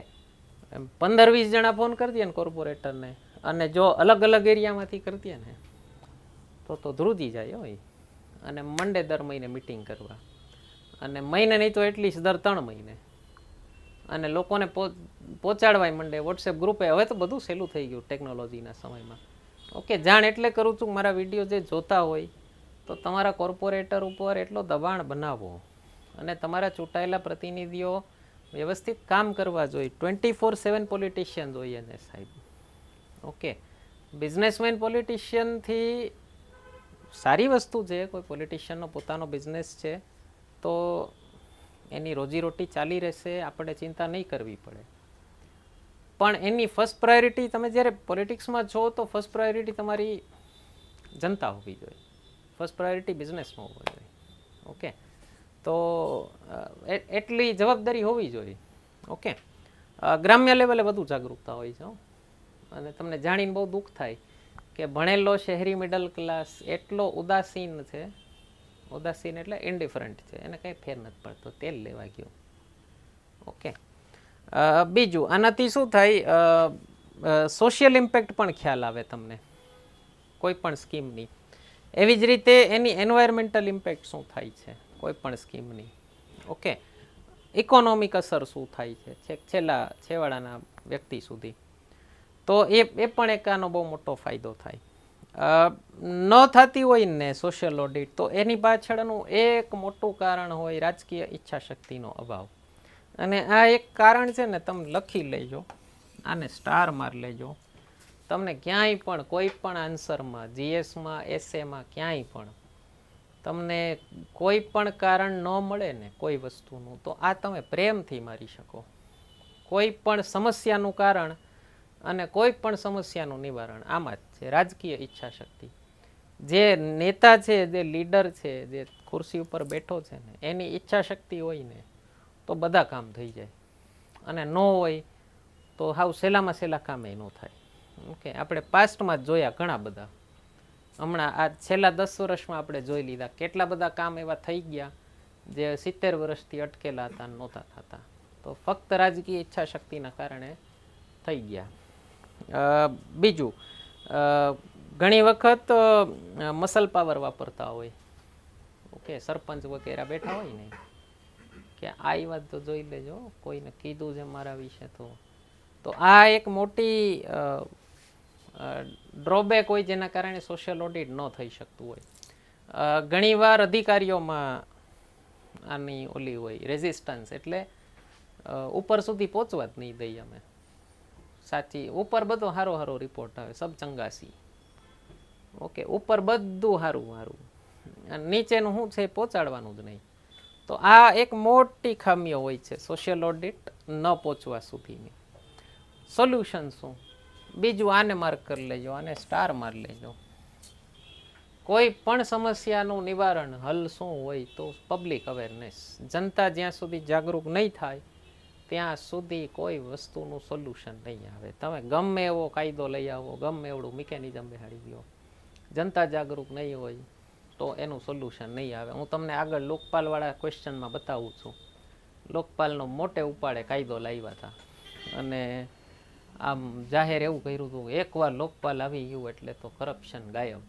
15-20 જણા ફોન કરી દે ને કોર્પોરેટરને, અને જો અલગ અલગ એરિયામાંથી કરી દે ને તો ધ્રુજી જાય હોય. અને મંડે દર મહિને મિટિંગ કરવા, અને મહિને નહીં તો એટલીસ્ટ દર 3 મહિને. અને લોકોને પહોંચાડવાય મંડે વોટ્સએપ ગ્રુપે. હવે તો બધું સહેલું થઈ ગયું ટેકનોલોજીના સમયમાં. ઓકે, જાણ એટલે કરું છું, મારા વિડીયો જે જોતા હોય તો તમારા કોર્પોરેટર ઉપર એટલો દબાણ બનાવો અને તમારા ચૂંટાયેલા પ્રતિનિધિઓ વ્યવસ્થિત કામ કરવા જોઈએ. 24/7 પોલિટિશિયન જોઈએ ને સાહેબ. ઓકે, બિઝનેસમેન પોલિટિશિયનથી સારી વસ્તુ છે, કોઈ પોલિટિશિયનનો પોતાનો બિઝનેસ છે તો એની રોજીરોટી ચાલી રહેશે, આપણે ચિંતા નહીં કરવી પડે. પણ એની ફર્સ્ટ પ્રાયોરિટી, તમે જ્યારે પોલિટિક્સમાં છો તો ફર્સ્ટ પ્રાયોરિટી તમારી જનતા હોવી જોઈએ, ફર્સ્ટ પ્રાયોરિટી બિઝનેસમાં હોવી જોઈએ. ઓકે, તો એટલી જવાબદારી હોવી જોઈએ. ઓકે, ગ્રામ્ય લેવલે વધુ જાગૃતતા હોય છે. અને તમને જાણીને બહુ દુઃખ થાય કે ભણેલો શહેરી મિડલ ક્લાસ એટલો ઉદાસીન છે. ઉદાસીન એટલે ઇન્ડિફરન્ટ છે, એને કંઈ ફેર નથી પડતો, તેલ લેવા ગયો. ઓકે, બીજું આનાથી શું થાય, સોશિયલ ઇમ્પેક્ટ પણ ખ્યાલ આવે તમને કોઈ પણ સ્કીમની. એવી જ રીતે એની એન્વાયરમેન્ટલ ઇમ્પેક્ટ શું થાય છે કોઈ પણ સ્કીમની. ઓકે, ઇકોનોમિક અસર શું થાય છે છેલ્લા છેવાડાના વ્યક્તિ સુધી. તો એ પણ એક આનો બહુ મોટો ફાયદો થાય. ન થતી હોય ને સોશિયલ ઓડિટ તો એની પાછળનું એક મોટું કારણ હોય રાજકીય ઈચ્છાશક્તિનો અભાવ. અને આ એક કારણ છે ને, તમે લખી લેજો, આને સ્ટાર માર લેજો. તમને ક્યાંય પણ કોઈ પણ આન્સરમાં, જીએસમાં, એસએમાં ક્યાંય પણ તમને કોઈ પણ કારણ ન મળે ને કોઈ વસ્તુનું, તો આ તમે પ્રેમથી મારી શકો. કોઈ પણ સમસ્યાનું કારણ અને કોઈ પણ સમસ્યાનું નિવારણ આમાં જ છે, રાજકીય ઈચ્છાશક્તિ. જે નેતા છે, જે લીડર છે, જે ખુરશી ઉપર બેઠો છે ને, એની ઈચ્છાશક્તિ હોય ને તો બધા કામ થઈ જાય, અને ન હોય તો હાવ સહેલામાં સહેલા કામે ન થાય. ઓકે, આપણે પાસ્ટમાં જ જોયા ઘણા બધા. હમણાં આ છેલ્લા 10 વર્ષમાં આપણે જોઈ લીધા કેટલા બધા કામ એવા થઈ ગયા જે 70 વર્ષથી અટકેલા હતા, નહોતા થતા. તો ફક્ત રાજકીય ઈચ્છાશક્તિના કારણે થઈ ગયા. બીજું, ઘણી વખત મસલ પાવર વાપરતા હોય. ઓકે, સરપંચ વગેરે બેઠા હોય ને કે આ વાત તો જોઈ લેજો, કોઈને કીધું છે મારા વિશે તો આ એક મોટી ડ્રોબેક હોય જેના કારણે સોશિયલ ઓડિટ ન થઈ શકતું હોય. ઘણીવાર અધિકારીઓમાં આની ઓલી હોય રેઝિસ્ટન્સ, એટલે ઉપર સુધી પહોંચવા જ નહીં દઈએ અમે. સાચી ઉપર બધો હારો હારો રિપોર્ટ આવે, સબ ચંગાસી. ઓકે, ઉપર બધું સારું સારું, નીચેનું શું છે પહોંચાડવાનું જ નહીં. તો આ એક મોટી ખામીઓ હોય છે સોશિયલ ઓડિટ ન પહોંચવા સુધીની. સોલ્યુશન શું? બીજું, આને માર્ક કરી લેજો, આને સ્ટાર મારી લેજો. કોઈ પણ સમસ્યાનું નિવારણ હલ શું હોય તો પબ્લિક અવેરનેસ. જનતા જ્યાં સુધી જાગૃત નહીં થાય ત્યાં સુધી કોઈ વસ્તુનું સોલ્યુશન નહીં આવે. તમે ગમે એવો કાયદો લઈ આવો, ગમે એવડું મિકેનિઝમ બેહાડી દો, જનતા જાગૃત નહીં હોય તો એનું સોલ્યુશન નહીં આવે. હું તમને આગળ લોકપાલવાળા ક્વેશ્ચનમાં બતાવું છું. લોકપાલનો મોટે ઉપાડે કાયદો લાવ્યા હતા અને આમ જાહેર એવું કર્યું હતું, એકવાર લોકપાલ આવી ગયું એટલે તો કરપ્શન ગાયબ.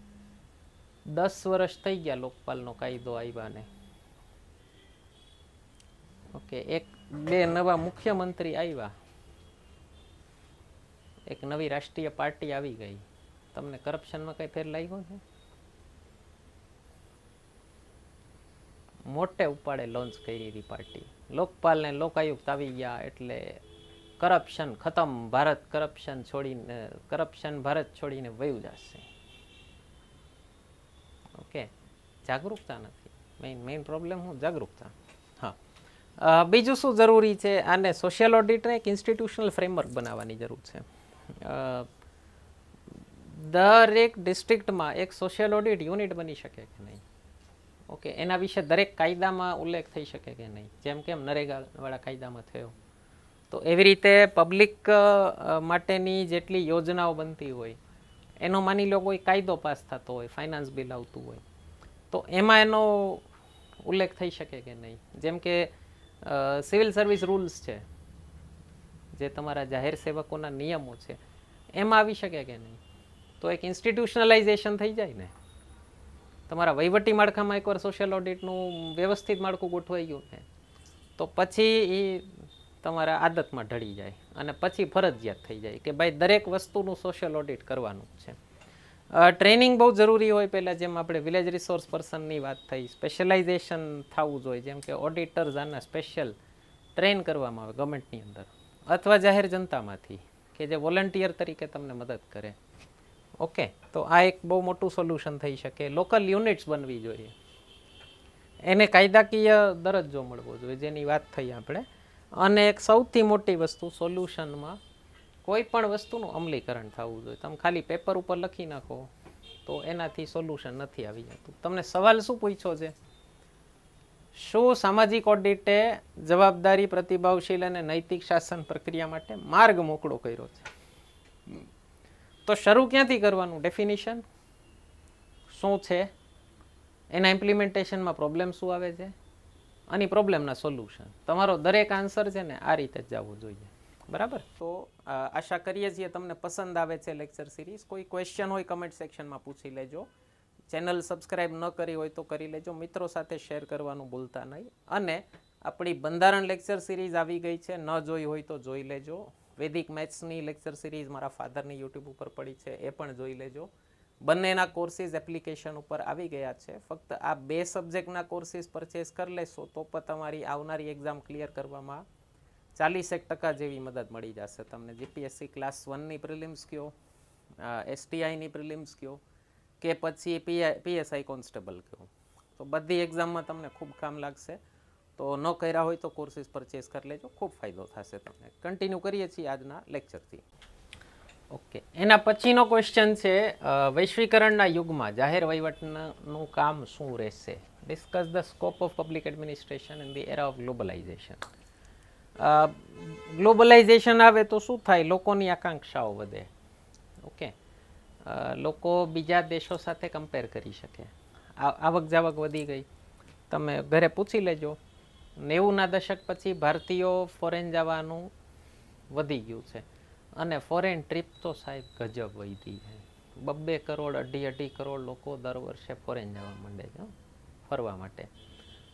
10 વર્ષ થઈ ગયા લોકપાલનો કાયદો આવ્યા ને. ઓકે, બે નવા મુખ્યમંત્રી આવ્યા, એક નવી રાષ્ટ્રીય પાર્ટી આવી ગઈ. તમને કરપ્શનમાં કઈ ફેર લાગ્યો છે? મોટે ઉપાડે લોન્ચ કરી હતી પાર્ટી. લોકપાલ ને લોકાયુક્ત આવી ગયા એટલે કરપ્શન ખતમ. ભારત છોડીને વયું જશે. ઓકે, જાગૃતતા નથી. મેઇન પ્રોબ્લેમ હું જાગૃતતા. હા, બીજું શું જરૂરી છે? આને સોશિયલ ઓડિટને એક ઇન્સ્ટિટ્યુશનલ ફ્રેમવર્ક બનાવવાની જરૂર છે. દરેક ડિસ્ટ્રિક્ટમાં એક સોશિયલ ઓડિટ યુનિટ બની શકે કે નહીં? ઓકે, એના વિશે દરેક કાયદામાં ઉલ્લેખ થઈ શકે કે નહીં? જેમ કેમ નરેગાવાળા કાયદામાં થયો, તો એવી રીતે પબ્લિક માટેની જેટલી યોજનાઓ બનતી હોય એનો માની લો કોઈ કાયદો પાસ થતો હોય, ફાઇનાન્સ બિલ આવતું હોય, તો એમાં એનો ઉલ્લેખ થઈ શકે કે નહીં? જેમ કે સિવિલ સર્વિસ રૂલ્સ છે, જે તમારા જાહેર સેવકોના નિયમો છે, એમાં આવી શકે કે નહીં? તો એક ઇન્સ્ટિટ્યુશનલાઇઝેશન થઈ જાય ને. તમારા વહીવટી માળખામાં એકવાર સોશિયલ ઓડિટનું વ્યવસ્થિત માળખું ગોઠવાઈ ગયું ને, તો પછી એ તમારા આદતમાં ઢળી જાય અને પછી ફરજિયાત થઈ જાય કે ભાઈ દરેક વસ્તુનું સોશિયલ ઓડિટ કરવાનું છે. ટ્રેનિંગ બહુ જરૂરી હોય. પહેલાં જેમ આપણે વિલેજ રિસોર્સ પર્સનની વાત થઈ, સ્પેશિયલાઇઝેશન થવું જોઈએ. જેમ કે ઓડિટર્સ આના સ્પેશિયલ ટ્રેન કરવામાં આવે ગવર્મેન્ટની અંદર અથવા જાહેર જનતામાંથી, કે જે વોલન્ટિયર તરીકે તમને મદદ કરે. ઓકે, તો આ એક બહુ મોટું સોલ્યુશન થઈ શકે. લોકલ યુનિટ્સ બનવી જોઈએ, એને કાયદાકીય દરજ્જો મળવો જોઈએ, જેની વાત થઈ આપણે. અને એક સૌથી મોટી વસ્તુ સોલ્યુશનમાં કોઈ પણ વસ્તુનું અમલીકરણ થવું જોઈએ. તમે ખાલી પેપર ઉપર લખી નાખો તો એનાથી સોલ્યુશન નથી આવી જતું. તમને સવાલ શું પૂછ્યો છે? શું સામાજિક ઓડિટે જવાબદારી, પ્રતિભાવશીલ અને નૈતિક શાસન પ્રક્રિયા માટે માર્ગ મોકળો કર્યો છે? તો શરૂ ક્યાંથી કરવાનું? ડેફિનિશન શું છે, એના ઇમ્પ્લિમેન્ટેશનમાં પ્રોબ્લેમ શું આવે છે, અને પ્રોબ્લેમના સોલ્યુશન. તમારો દરેક આન્સર છે ને આ રીતે જ જવું જોઈએ. બરાબર? તો આશા કરીએ છીએ તમને પસંદ આવે છે લેક્ચર સિરીઝ. કોઈ ક્વેશ્ચન હોય કમેન્ટ સેક્શનમાં પૂછી લેજો. ચેનલ સબસ્ક્રાઈબ ન કરી હોય તો કરી લેજો. મિત્રો સાથે શેર કરવાનું ભૂલતા નહીં. અને આપણી બંધારણ લેક્ચર સિરીઝ આવી ગઈ છે, ન જોઈ હોય તો જોઈ લેજો. વૈદિક મેથ્સની લેક્ચર સિરીઝ મારા ફાધરની યુટ્યુબ ઉપર પડી છે, એ પણ જોઈ લેજો. બંનેના કોર્સિસ એપ્લિકેશન ઉપર આવી ગયા છે. ફક્ત આ 2 સબ્જેક્ટના કોર્સિસ પરચેસ કરી લેશો તો પણ તમારી આવનારી એક્ઝામ ક્લિયર કરવામાં 40% જેવી મદદ મળી જશે તમને. જીપીએસસી ક્લાસ 1ની પ્રિલિમ્સ કયો, STIની પ્રિલિમ્સ કયો કે પછી PSI કોન્સ્ટેબલ કયો, તો બધી એક્ઝામમાં તમને ખૂબ કામ લાગશે. તો ન કર્યા હોય તો કોર્સિસ પરચેસ કરી લેજો, ખૂબ ફાયદો થશે તમને. કન્ટિન્યુ કરીએ છીએ આજના લેક્ચરથી. ઓકે, એના પછીનો ક્વેશ્ચન છે, વૈશ્વિકરણના યુગમાં જાહેર વહીવટનું કામ શું રહેશે? Discuss the scope of public administration in the era of globalisation. Globalisation આવે તો શું થાય? લોકોની આકાંક્ષાઓ વધે. ઓકે, લોકો બીજા દેશો સાથે કમ્પેર કરી શકે. આવક જાવક વધી ગઈ. તમે ઘરે પૂછી લેજો, 90ના દશક પછી ભારતીયો ફોરેન જવાનું વધી ગયું છે અને ફોરેન ટ્રીપ તો સાહેબ ગજબ વધી છે. 2 કરોડ 2.5 કરોડ લોકો દર વર્ષે ફોરેન જવા માંડે છે ફરવા માટે.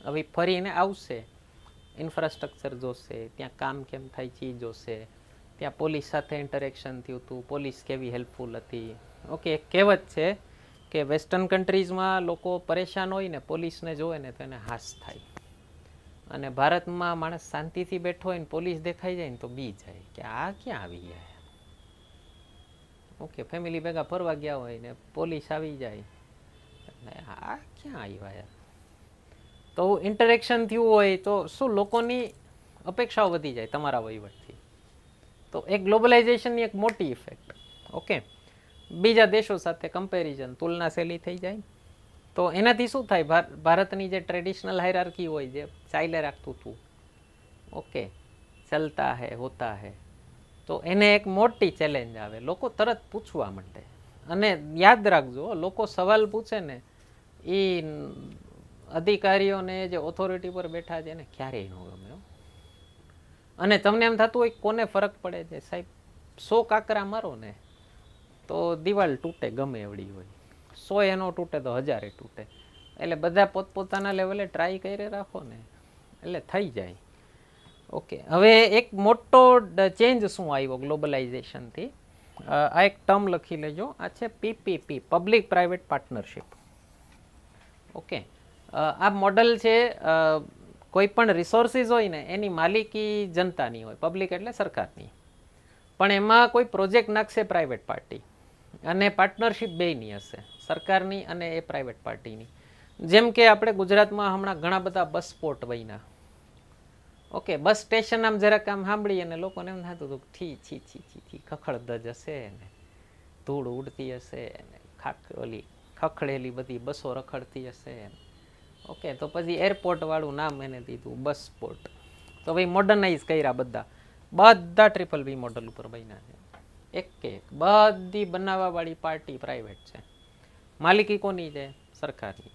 હવે ફરીને આવશે, ઇન્ફ્રાસ્ટ્રક્ચર જોશે, ત્યાં કામ કેમ થાય છે એ જોશે, ત્યાં પોલીસ સાથે ઇન્ટરેક્શન થયું હતું, પોલીસ કેવી હેલ્પફુલ હતી. ઓકે, એક કહેવત છે કે વેસ્ટર્ન કન્ટ્રીઝમાં લોકો પરેશાન હોય ને પોલીસને જોવે ને તો એને હાસ થાય, અને ભારતમાં માણસ શાંતિથી બેઠો હોય ને પોલીસ દેખાઈ જાય ને તો બી જાય કે આ ક્યાં આવી ગયા. ઓકે, ફેમિલી ભેગા ફરવા ગયા હોય ને પોલીસ આવી જાય, આ ક્યાં આવ્યા યાર. તો ઇન્ટરેક્શન થયું હોય તો શું લોકોની અપેક્ષાઓ વધી જાય તમારા વહીવટથી. તો એક ગ્લોબલાઇઝેશનની એક મોટી ઇફેક્ટ. ઓકે, બીજા દેશો સાથે કમ્પેરિઝન, તુલના સહેલી થઈ જાય. તો એનાથી શું થાય? ભારતની જે ટ્રેડિશનલ હાયરાર્કી હોય, જે ચાલે રાખતું હતું, ઓકે, ચલતા હે હોતા હે, તો એને એક મોટી ચેલેન્જ આવે. લોકો તરત પૂછવા માંડે. અને યાદ રાખજો, લોકો સવાલ પૂછે ને એ અધિકારીઓને જે ઓથોરિટી પર બેઠા છે એને ક્યારેય ન ગમે. અને તમને એમ થતું હોય કોને ફરક પડે છે સાહેબ, 100 કાકરા મારો ને તો દિવાલ તૂટે ગમે એવડી હોય, 100 એનો તૂટે તો 1000 તૂટે. એટલે બધા પોતપોતાના લેવલે ટ્રાય કરી રાખો ને એટલે થઈ જાય. ઓકે, હવે એક મોટો ચેન્જ શું આવ્યો ગ્લોબલાઇઝેશનથી? આ એક ટર્મ લખી લેજો, આ છે PPP, public private partnership. Okay, આ મોડલ છે, કોઈ પણ રિસોર્સિસ હોય ને એની માલિકી જનતાની હોય, પબ્લિક એટલે સરકારની, પણ એમાં કોઈ પ્રોજેક્ટ નાખશે પ્રાઇવેટ પાર્ટી, અને પાર્ટનરશિપ બેયની હશે, સરકારની અને એ પ્રાઇવેટ પાર્ટીની. જેમ કે આપણે ગુજરાતમાં હમણાં ઘણા બધા બસ સ્પોટ બન્યા. ઓકે, બસ સ્ટેશન આમ જરાક આમ સાંભળી અને લોકોને એમ થતું હતું છી છી છી છી છી ખખડધજ હશે ને ધૂળ ઉડતી હશે ને ઓલી ખખડેલી બધી બસો રખડતી હશે. ઓકે, તો પછી એરપોર્ટ વાળું નામ એને દીધું બસ સ્પોટ. તો ભાઈ મોડર્નાઇઝ કર્યા બધા BBB મોડલ ઉપર બન્યા છે. એક બધી બનાવવાવાળી પાર્ટી પ્રાઇવેટ છે, માલિકી કોની છે? સરકારની.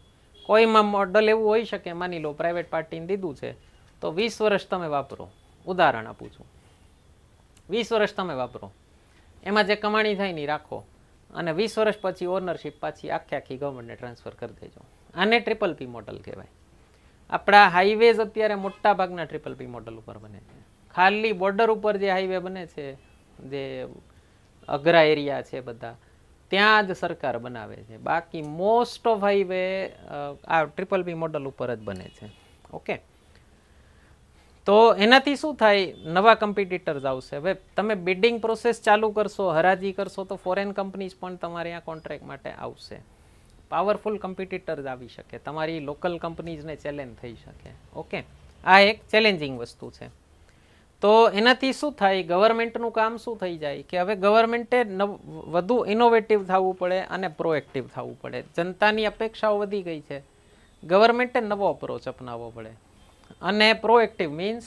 કોઈમાં મોડલ એવું હોઈ શકે, માની લો પ્રાઇવેટ પાર્ટીને દીધું છે તો 20 વર્ષ તમે વાપરો. ઉદાહરણ આપું છું, 20 વર્ષ તમે વાપરો, એમાં જે કમાણી થાય ને રાખો, અને 20 વર્ષ પછી ઓનરશિપ પાછી આખી ગવર્મેન્ટને ટ્રાન્સફર કરી દેજો. આને PPP મોડલ કહેવાય. આપણા હાઈવેઝ અત્યારે મોટા ભાગના PPP મોડલ ઉપર બને છે. ખાલી બોર્ડર ઉપર જે હાઈવે બને છે, જે અઘરા એરિયા છે બધા, ત્યાં જ સરકાર બનાવે છે. બાકી મોસ્ટ ઓફ હાઈવે આ PPP મોડલ ઉપર જ બને છે. ઓકે, તો એનાથી શું થાય? નવા કમ્પિટિટર્સ આવશે. હવે તમે બિડિંગ પ્રોસેસ ચાલુ કરશો, હરાજી કરશો, તો ફોરેન કંપનીઝ પણ તમારે આ કોન્ટ્રાક્ટ માટે આવશે. પાવરફુલ કમ્પિટિટર્સ આવી શકે, તમારી લોકલ કંપનીઝને ચેલેન્જ થઈ શકે. ઓકે, આ એક ચેલેન્જિંગ વસ્તુ છે. તો એનાથી શું થાય? ગવર્મેન્ટનું કામ શું થઈ જાય કે હવે ગવર્મેન્ટે વધુ ઇનોવેટિવ થવું પડે અને પ્રોએક્ટિવ થવું પડે. જનતાની અપેક્ષાઓ વધી ગઈ છે, ગવર્મેન્ટે નવો અપ્રોચ અપનાવવો પડે. અને પ્રોએક્ટિવ મીન્સ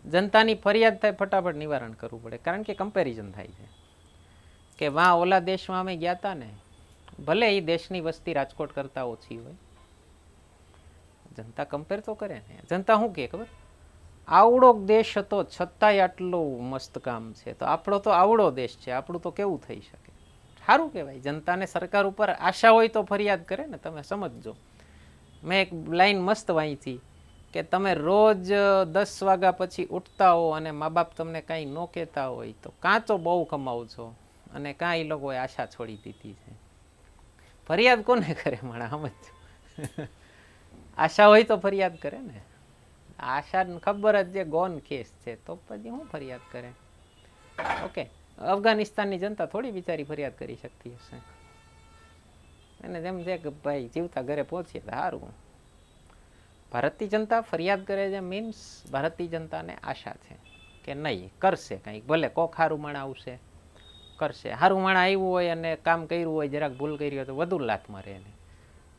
જનતાની ફરિયાદ થાય ફટાફટ નિવારણ કરવું પડે, કારણ કે કમ્પેરિઝન થાય છે કે વાં ઓલા દેશમાં અમે ગયા હતા ને, ભલે એ દેશની વસ્તી રાજકોટ કરતાં ઓછી હોય, જનતા કમ્પેર તો કરે ને. જનતા શું કહે ખબર? આવડો દેશ હતો છતાંય આટલું મસ્ત કામ છે, તો આપણો તો આવડો દેશ છે, આપણું તો કેવું થઈ શકે? સારું કહેવાય. જનતાને સરકાર ઉપર આશા હોય તો ફરિયાદ કરે ને. તમે સમજજો, મેં એક લાઈન મસ્ત વાંચી કે તમે રોજ 10 વાગ્યા પછી ઉઠતા હો અને મા બાપ તમને કાંઈ ન કહેતા હોય તો કાં તો બહુ કમાવો છો અને કાં એ લોકોએ આશા છોડી દીધી છે. ફરિયાદ કોને કરે માણા સમજ? આશા હોય તો ફરિયાદ કરે ને. આશા ખબર જ જે ગોન કેસ છે તો પછી હું ફરિયાદ કરે? ઓકે, અફઘાનિસ્તાનની જનતા થોડી બિચારી ફરિયાદ કરી શકતી હશે. એને જેમ છે કે ભાઈ જીવતા ઘરે પહોંચીએ તો સારું. ભારતીય જનતા ફરિયાદ કરે છે મીન્સ ભારતીય જનતાને આશા છે કે નહીં કરશે કંઈક, ભલે કોક સારું માણા આવશે કરશે. સારું માણા આવ્યું હોય અને કામ કર્યું હોય, જરાક ભૂલ કરી હોય તો વધુ લાત મારે એને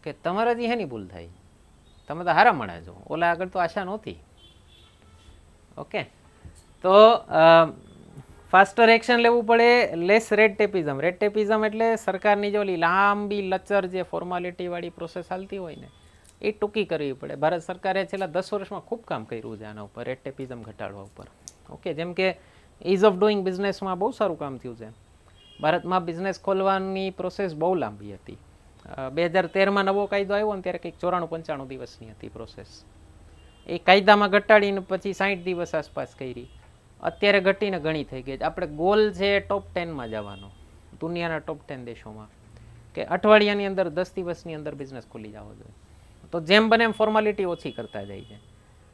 કે તમારાથી હેની ભૂલ થાય, તમે તો હારા માણા છો, ઓલા આગળ તો આશા નહોતી. ઓકે, તો ફાસ્ટર એક્શન લેવું પડે. Less red tapism. Red tapism એટલે સરકારની જે ઓલી લાંબી લચર જે ફોર્માલિટીવાળી પ્રોસેસ ચાલતી હોય ને એ ટૂંકી કરવી પડે. ભારત સરકારે છેલ્લા 10 વર્ષમાં ખૂબ કામ કર્યું છે આના ઉપર, રેડ ટેપિઝમ ઘટાડવા ઉપર. ઓકે, જેમ કે ઇઝ ઓફ ડુઈંગ બિઝનેસમાં બહુ સારું કામ થયું છે. ભારતમાં બિઝનેસ ખોલવાની પ્રોસેસ બહુ લાંબી હતી. 2013માં નવો કાયદો આવ્યો ને ત્યારે કંઈક 94-95 દિવસની હતી પ્રોસેસ. એ કાયદામાં ઘટાડીને પછી 60 દિવસ આસપાસ કરી. અત્યારે ઘટીને ઘણી થઈ ગઈ. આપણે ગોલ છે ટોપ 10માં જવાનો, દુનિયાના ટોપ 10 દેશોમાં, કે અઠવાડિયાની અંદર 10 દિવસની અંદર બિઝનેસ ખુલી જવો જોઈએ. તો જેમ બને એમ ફોર્માલિટી ઓછી કરતા જાય છે,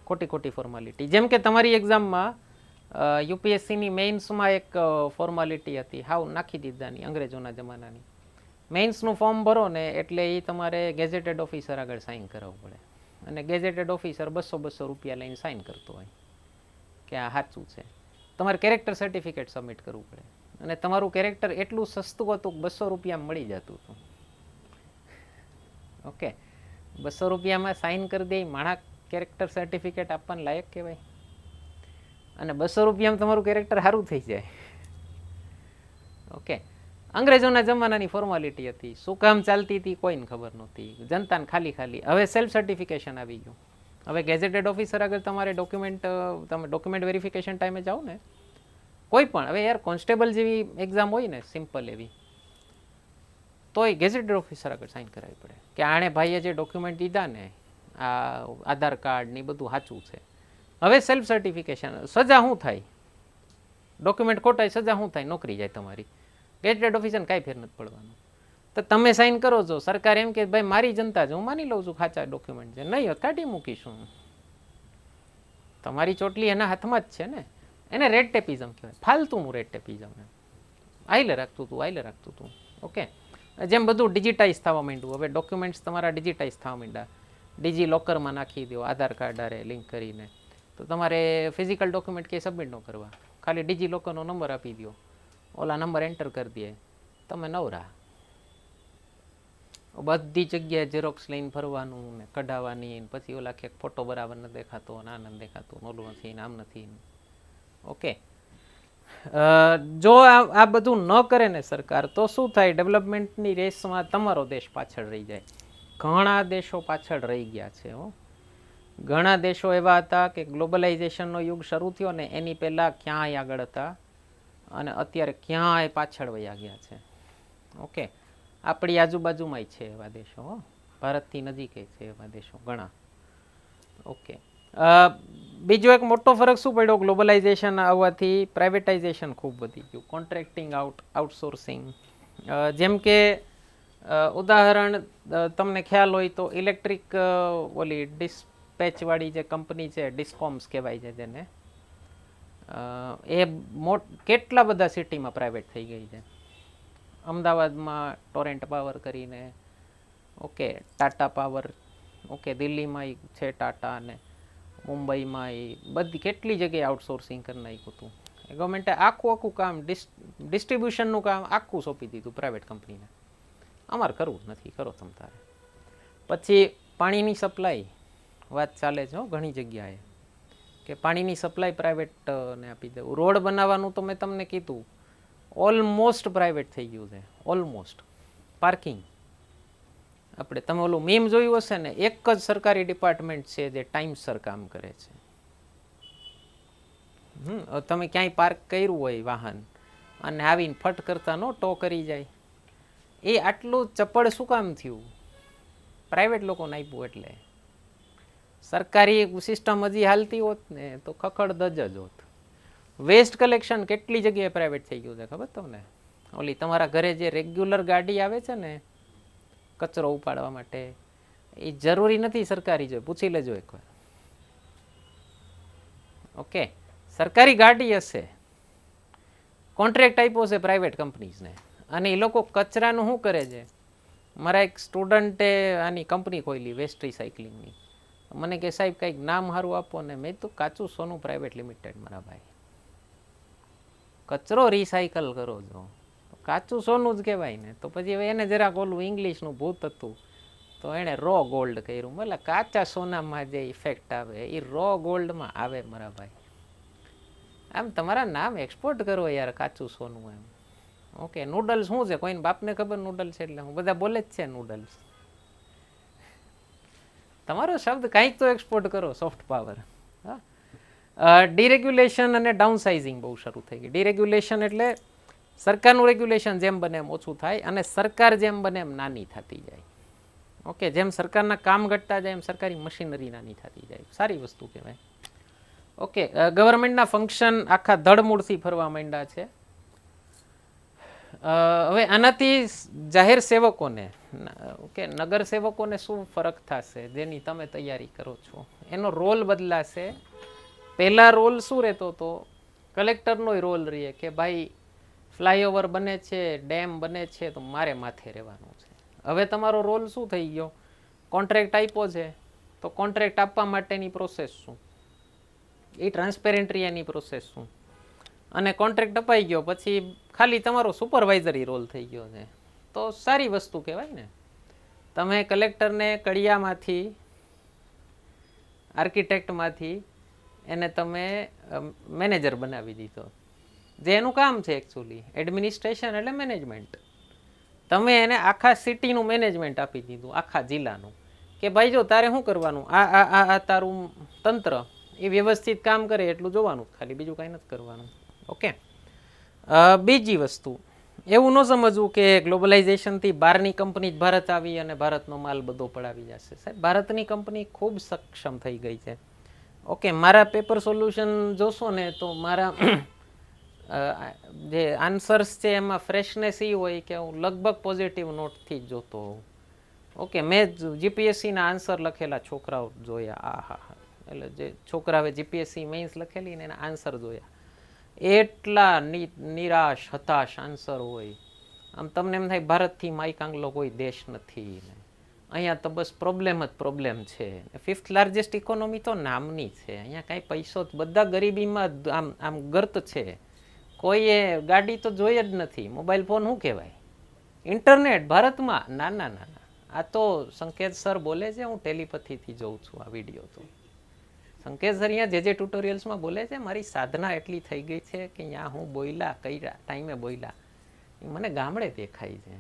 ખોટી ખોટી ફોર્માલિટી. જેમ કે તમારી એક્ઝામમાં યુપીએસસીની મેઇન્સમાં એક ફોર્માલિટી હતી, હાવ નાખી દીધાની અંગ્રેજોના જમાનાની. મેઇન્સનું ફોર્મ ભરો ને એટલે એ તમારે ગેઝેટેડ ઓફિસર આગળ સાઇન કરાવવું પડે અને ગેઝેટેડ ઓફિસર 200 રૂપિયા લઈને સાઇન કરતો હોય કે આ સાચું છે. તમારે કેરેક્ટર સર્ટિફિકેટ સબમિટ કરવું પડે અને તમારું કેરેક્ટર એટલું સસ્તું હતું કે 200 રૂપિયામાં મળી જતું હતું. ઓકે, 200 રૂપિયામાં સાઇન કરી દે માણા કેરેક્ટર સર્ટિફિકેટ આપવાને લાયક કહેવાય અને 200 રૂપિયામાં તમારું કેરેક્ટર સારું થઈ જાય. ઓકે, અંગ્રેજોના જમાનાની ફોર્માલિટી હતી. શું કામ ચાલતી હતી કોઈને ખબર નહોતી, જનતાને ખાલી ખાલી. હવે સેલ્ફ સર્ટિફિકેશન આવી ગયું. હવે ગેઝેટેડ ઓફિસર આગળ તમારે તમે ડોક્યુમેન્ટ વેરિફિકેશન ટાઈમે જાઓ ને કોઈ પણ, હવે યાર કોન્સ્ટેબલ જેવી એક્ઝામ હોય ને સિમ્પલ એવી, તોય ગેઝેટેડ ઓફિસર આગળ સાઇન કરાવવી પડે કે આણે ભાઈએ જે ડોક્યુમેન્ટ દીધા ને આ આધાર કાર્ડ ને બધું સાચું છે. હવે સેલ્ફ સર્ટિફિકેશન, સજા શું થાય? ડોક્યુમેન્ટ ખોટાય સજા શું થાય? નોકરી જાય તમારી. ગેઝેટેડ ઓફિસરને કાંઈ ફેર નથી પડવાનું. તો તમે સાઇન કરો છો, સરકાર એમ કે ભાઈ મારી જનતા છે, હું માની લઉં છું ખાચા ડોક્યુમેન્ટ છે, નહીં હોત કાઢી મૂકીશું. તમારી ચોટલી એના હાથમાં જ છે ને. એને રેડ ટેપિઝમ કહેવાય, ફાલતુનું રેડ ટેપિઝમ. આઈલે રાખતું હતું. ઓકે, જેમ બધું ડિજિટાઇઝ થવા માંડ્યું, હવે ડોક્યુમેન્ટ્સ તમારા ડિજિટાઇઝ થવા માંડ્યા. ડિજી લોકરમાં નાખી દો આધાર કાર્ડ આરે લિંક કરીને, તો તમારે ફિઝિકલ ડોક્યુમેન્ટ કંઈ સબમિટ ન કરવા, ખાલી ડિજી લોકરનો નંબર આપી દો, ઓલા નંબર એન્ટર કરી દે, તમે નવરા. બધી જગ્યાએ ઝેરોક્સ લઈને ફરવાનું ને કઢાવવાની, પછી ઓલા કે ફોટો બરાબર નથી દેખાતો, ના નથી દેખાતું, ઓલું નથી, આમ નથી. ઓકે, જો આ બધું ન કરે ને સરકાર તો શું થાય? ડેવલપમેન્ટની રેસમાં તમારો દેશ પાછળ રહી જાય. ઘણા દેશો પાછળ રહી ગયા છે. ઘણા દેશો એવા હતા કે ગ્લોબલાઇઝેશનનો યુગ શરૂ થયો ને એની પહેલાં ક્યાંય આગળ હતા અને અત્યારે ક્યાંય પાછળ વયા ગયા છે. ઓકે, આપણી આજુબાજુમાંય છે એવા દેશો, ભારતથી નજીક છે એવા દેશો ઘણા. ઓકે, બીજો એક મોટો ફરક શું પડ્યો ગ્લોબલાઇઝેશન આવવાથી? પ્રાઇવેટાઇઝેશન ખૂબ વધી ગયું, કોન્ટ્રાક્ટિંગ આઉટસોર્સિંગ. જેમ કે ઉદાહરણ તમને ખ્યાલ હોય તો ઇલેક્ટ્રિક ઓલી ડિસ્પેચવાળી જે કંપની છે, ડિસ્કોમ્સ કહેવાય છે જેને, એ કેટલા બધા સિટીમાં પ્રાઇવેટ થઈ ગઈ છે. અમદાવાદમાં ટોરેન્ટ પાવર કરીને, ઓકે, ટાટા પાવર, ઓકે, દિલ્હીમાં છે ટાટા, અને મુંબઈમાં એ બધી કેટલી જગ્યાએ આઉટસોર્સિંગ કરી નાખ્યું હતું. ગવર્મેન્ટે આખું કામ ડિસ્ટ્રીબ્યુશનનું કામ આખું સોંપી દીધું પ્રાઇવેટ કંપનીને. અમારે કરવું નથી, કરો તમ તારે. પછી પાણીની સપ્લાય વાત ચાલે છે ઘણી જગ્યાએ કે પાણીની સપ્લાય પ્રાઇવેટને આપી દેવું. રોડ બનાવવાનું તો મેં તમને કીધું ઓલમોસ્ટ પ્રાઇવેટ થઈ ગયું છે, ઓલમોસ્ટ. પાર્કિંગ, આપણે તમે ઓલું મીમ જોયું હશે ને, એક જ સરકારી ડિપાર્ટમેન્ટ છે જે ટાઈમસર કામ કરે છે. તમે ક્યાંય પાર્ક કર્યું હોય વાહન અને આવીને ફટ કરતા નો ટો કરી જાય, એ આટલું ચપળ શું કામ થયું? પ્રાઇવેટ લોકોને આપ્યું એટલે. સરકારી સિસ્ટમ હજી હાલતી હોત ને તો ખખડ દજ જ હોત. વેસ્ટ કલેક્શન કેટલી જગ્યાએ પ્રાઇવેટ થઈ ગયું છે ખબર તમને? ઓલી તમારા ઘરે જે રેગ્યુલર ગાડી આવે છે ને કચરો ઉપાડવા માટે, એ જરૂરી નથી સરકારી, જોઈએ પૂછી લેજો એકવાર. ઓકે, સરકારી ગાડી હશે, કોન્ટ્રાક્ટ આપ્યો છે પ્રાઇવેટ કંપનીઝને, અને એ લોકો કચરાનું શું કરે છે. મારા એક સ્ટુડન્ટે આની કંપની ખોલી વેસ્ટ રિસાયકલિંગની. મને કે સાહેબ કંઈક નામ સારું આપો ને. મેં તો કાચું સોનું પ્રાઇવેટ લિમિટેડ. મારા ભાઈ, કચરો રિસાયકલ કરો છો, કાચું સોનું જ કહેવાય ને. તો પછી હવે એને જરાક ઓલું ઇંગ્લિશનું ભૂત હતું તો એણે રો ગોલ્ડ કર્યું. મતલબ કાચા સોનામાં જે ઇફેક્ટ આવે એ રો ગોલ્ડમાં આવે મારા ભાઈ. આમ તમારા નામ એક્સપોર્ટ કરો યાર, કાચું સોનું એમ. ઓકે, નૂડલ્સ શું છે? કોઈને બાપને ખબર નૂડલ્સ એટલે હું? બધા બોલે જ છે નૂડલ્સ. તમારો શબ્દ કાંઈક તો એક્સપોર્ટ કરો, સોફ્ટ પાવર. હા, ડિરેગ્યુલેશન અને ડાઉનસાઇઝિંગ બહુ શરૂ થઈ ગઈ. ડિરેગ્યુલેશન એટલે સરકારનું રેગ્યુલેશન જેમ બને એમ ઓછું થાય અને સરકાર જેમ બને એમ નાની થતી જાય. ઓકે, જેમ સરકારના કામ ઘટતા જાય એમ સરકારી મશીનરી નાની થતી જાય. સારી વસ્તુ કહેવાય. ઓકે, ગવર્મેન્ટના ફંક્શન આખા ધડમૂળથી ફરવા માંડ્યા છે. હવે આનાથી જાહેર સેવકોને, ઓકે, નગર સેવકોને શું ફરક થશે જેની તમે તૈયારી કરો છો? એનો રોલ બદલાશે. પહેલા રોલ શું રહેતો હતો? કલેક્ટરનો રોલ રહે કે ભાઈ ફ્લાયઓવર બને છે, ડેમ બને છે તો મારે માથે રહેવાનું છે. હવે તમારો રોલ શું થઈ ગયો? કોન્ટ્રાક્ટ આપ્યો છે તો કોન્ટ્રાક્ટ આપવા માટેની પ્રોસેસ શું, એ ટ્રાન્સપેરેન્ટ એની પ્રોસેસ શું, અને કોન્ટ્રાક્ટ અપાઈ ગયો પછી ખાલી તમારો સુપરવાઇઝરી રોલ થઈ ગયો છે. તો સારી વસ્તુ કહેવાય ને. તમે કલેક્ટરને કડિયામાંથી, આર્કિટેક્ટમાંથી એને તમે મેનેજર બનાવી દીધો. જે એનું કામ છે એકચ્યુઅલી એડમિનિસ્ટ્રેશન એટલે મેનેજમેન્ટ. તમે એને આખા સિટીનું મેનેજમેન્ટ આપી દીધું, આખા જિલ્લાનું, કે ભાઈ જો તારે શું કરવાનું, આ તારું તંત્ર એ વ્યવસ્થિત કામ કરે એટલું જોવાનું, ખાલી બીજું કાંઈ નથી કરવાનું. ઓકે, બીજી વસ્તુ, એવું ન સમજવું કે ગ્લોબલાઇઝેશનથી બહારની કંપની જ ભારત આવી અને ભારતનો માલ બધો પડાવી જશે. સાહેબ, ભારતની કંપની ખૂબ સક્ષમ થઈ ગઈ છે. ઓકે, મારા પેપર સોલ્યુશન જોશો ને તો મારા જે આન્સર્સ છે એમાં ફ્રેશનેસ એ હોય કે હું લગભગ પોઝિટિવ નોટથી જ જોતો હોઉં. ઓકે, મેં જીપીએસસીના આન્સર લખેલા છોકરાઓ જોયા. આ હા હા, એટલે જે છોકરાઓએ જીપીએસસી મેઇન્સ લખેલી ને એના આન્સર જોયા, એટલા નિરાશ હતાશ આન્સર હોય. આમ તમને એમ થાય ભારતથી માઈકાંગલો કોઈ દેશ નથી ને, અહીંયા તો બસ પ્રોબ્લેમ જ પ્રોબ્લેમ છે. 5th લાર્જેસ્ટ ઇકોનોમી તો નામની છે. અહીંયા કાંઈ પૈસો, બધા ગરીબીમાં આમ ગર્ત છે. કોઈએ ગાડી તો જોઈએ જ નથી. મોબાઈલ ફોન શું કહેવાય? ઇન્ટરનેટ ભારતમાં ના ના ના ના. આ તો સંકેત સર બોલે છે, હું ટેલિપથીથી જોઉં છું આ વિડીયો. તો સંકેત સર અહીંયા જે ટ્યુટોરિયલ્સમાં બોલે છે, મારી સાધના એટલી થઈ ગઈ છે કે અહીંયા હું બોયલા કઈ ટાઈમે બોયલા એ મને ગામડે દેખાય છે.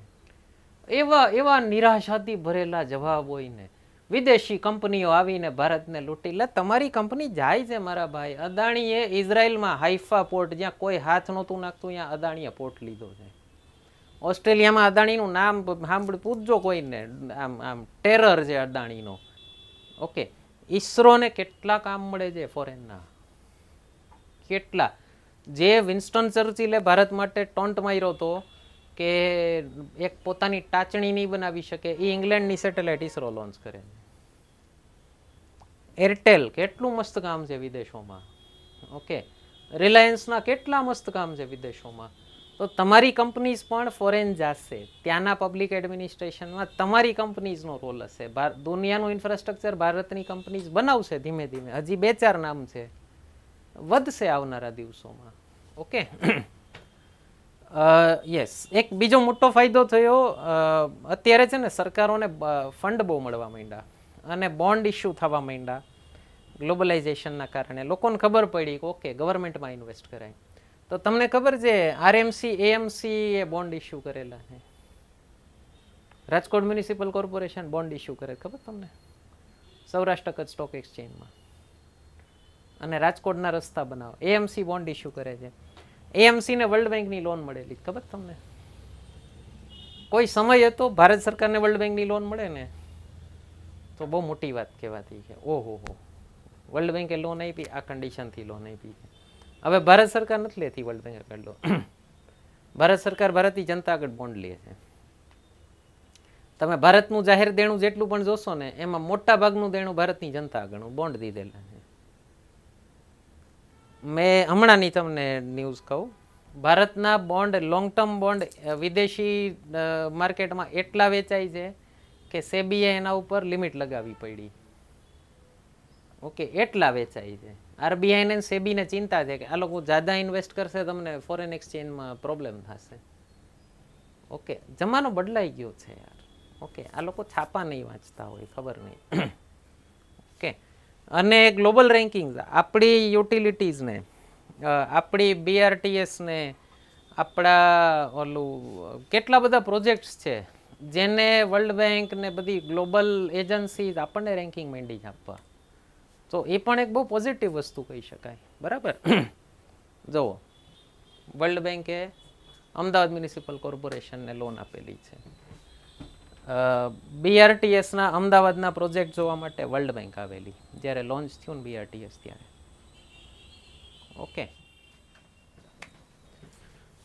એવા નિરાશાથી ભરેલા જવાબ હોય ને. વિદેશી કંપનીઓ આવીને ભારતને લૂંટી લે. તમારી કંપની જાય છે મારા ભાઈ. અદાણીએ ઇઝરાયલમાં હાઈફા પોર્ટ, જ્યાં કોઈ હાથ નહોતું નાખતું, ત્યાં અદાણીએ પોર્ટ લીધો છે. ઓસ્ટ્રેલિયામાં અદાણીનું નામ સાંભળી પૂછજો કોઈને, આમ ટેરર છે અદાણીનો. ઓકે, ઈસરોને કેટલા કામ મળે છે ફોરેનના, કેટલા. જે વિન્સ્ટન ચર્ચિલે ભારત માટે ટોન્ટ માર્યો હતો કે એક પોતાની ટાચણી નહીં બનાવી શકે, એ ઇંગ્લેન્ડની સેટેલાઇટ ઈસરો લોન્ચ કરે. એરટેલ કેટલું મસ્ત કામ છે વિદેશોમાં. ઓકે, રિલાયન્સના કેટલા મસ્ત કામ છે વિદેશોમાં. તો તમારી કંપનીઝ પણ ફોરેન જશે. ત્યાંના પબ્લિક એડમિનિસ્ટ્રેશનમાં તમારી કંપનીઝનો રોલ હશે. દુનિયાનું ઇન્ફ્રાસ્ટ્રક્ચર ભારતની કંપનીઝ બનાવશે ધીમે ધીમે. હજી 2-4 નામ છે, વધશે આવનારા દિવસોમાં. ઓકે, યસ, એક બીજો મોટો ફાયદો થયો. અત્યારે છે ને સરકારોને ફંડ બહુ મળવા માંડ્યા અને બોન્ડ ઇસ્યુ થવા માંડ્યા ગ્લોબલાઇઝેશનના કારણે. લોકોને ખબર પડી કે ઓકે ગવર્મેન્ટમાં ઇન્વેસ્ટ કરાય. તો તમને ખબર છે RMC AMC a bond issue કરેલા છે. Rajkot municipal corporation bond issue કરે, ખબર તમને? સૌરાષ્ટ્ર કચ્છ સ્ટોક એક્સચેન્જમાં. અને રાજકોટના રસ્તા બનાવો. એએમસી બોન્ડ ઇસ્યુ કરે છે. એએમસીને વર્લ્ડ બેંકની લોન મળેલી, ખબર તમને? કોઈ સમય હતો ભારત સરકારને વર્લ્ડ બેંકની લોન મળે ને તો બહુ મોટી વાત કહેવાતી કે ઓહો હો, વર્લ્ડ બેંકે લોન આપી, આ કન્ડિશનથી લોન આપી. હવે ભારત સરકાર નથી લેતી વર્લ્ડ બેંક આગળ લોન. ભારત સરકાર ભારતીય જનતા આગળ બોન્ડ લે છે. તમે ભારતનું જાહેર દેણું જેટલું પણ જોશો ને, એમાં મોટા ભાગનું દેણું ભારતની જનતા આગળનું બોન્ડ દીધેલા છે. મેં હમણાંની તમને ન્યૂઝ કહું, ભારતના બોન્ડ, લોંગ ટર્મ બોન્ડ વિદેશી માર્કેટમાં એટલા વેચાય છે કે સેબીએ એના ઉપર લિમિટ લગાવવી પડી. ઓકે, એટલા વેચાય છે. આરબીઆઈને સેબીને ચિંતા છે કે આ લોકો જ્યાદા ઇન્વેસ્ટ કરશે, તમને ફોરેન એક્સચેન્જમાં પ્રોબ્લેમ થશે. ઓકે, જમાનો બદલાઈ ગયો છે યાર. ઓકે, આ લોકો છાપા નહીં વાંચતા હોય, ખબર નહીં. ઓકે, અને ગ્લોબલ રેન્કિંગ આપણી યુટિલિટીઝને, આપણી બીઆરટીએસને, આપણા ઓલું કેટલા બધા પ્રોજેક્ટ્સ છે જેને વર્લ્ડ બેંક ને બધી ગ્લોબલ એજન્સી આપણને રેન્કિંગ માંડી આપવા. તો એ પણ એક બહુ પોઝિટિવ વસ્તુ કહી શકાય. બરાબર. જુઓ, વર્લ્ડ બેંકે અમદાવાદ મ્યુનિસિપલ કોર્પોરેશનને લોન આપેલી છે. બીઆરટીએસના અમદાવાદના પ્રોજેક્ટ જોવા માટે વર્લ્ડ બેંક આવેલી જ્યારે લોન્ચ થયું ને બીઆરટીએસ ત્યારે. ઓકે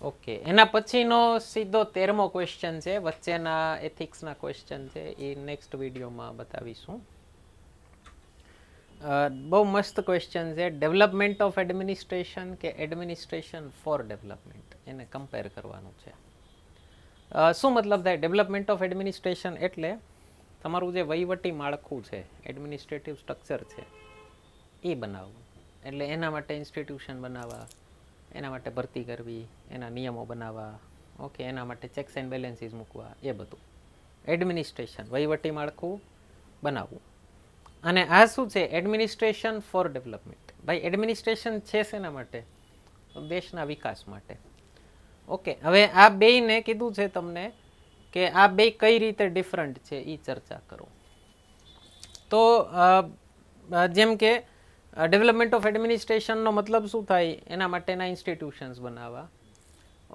ઓકે, એના પછીનો સીધો 13મો ક્વેશ્ચન છે, વચ્ચેના એથિક્સના ક્વેશ્ચન છે, એ નેક્સ્ટ વિડીયોમાં બતાવીશું. બહુ મસ્ત ક્વેશ્ચન છે. ડેવલપમેન્ટ ઓફ એડમિનિસ્ટ્રેશન કે એડમિનિસ્ટ્રેશન ફોર ડેવલપમેન્ટ, એને કમ્પેર કરવાનું છે. શું મતલબ થાય ડેવલપમેન્ટ ઓફ એડમિનિસ્ટ્રેશન? એટલે તમારું જે વહીવટી માળખું છે, એડમિનિસ્ટ્રેટિવ સ્ટ્રક્ચર છે, એ બનાવવું. એટલે એના માટે ઇન્સ્ટિટ્યુશન બનાવવા, એના માટે ભરતી કરવી, એના નિયમો બનાવવા, ઓકે, એના માટે ચેક્સ એન્ડ બેલેન્સીસ મૂકવા, એ બધું એડમિનિસ્ટ્રેશન, વહીવટી માળખું બનાવવું. અને આ શું છે? Administration four development. ભાઈ એડમિનિસ્ટ્રેશન છે શેના માટે? દેશના વિકાસ માટે. ઓકે, હવે આ બેયને કીધું છે તમને કે આ બે કઈ રીતે ડિફરન્ટ છે એ ચર્ચા કરો. તો જેમ કે ડેવલપમેન્ટ ઓફ એડમિનિસ્ટ્રેશનનો મતલબ શું થાય? એના માટેના ઇન્સ્ટિટ્યુશન્સ બનાવવા.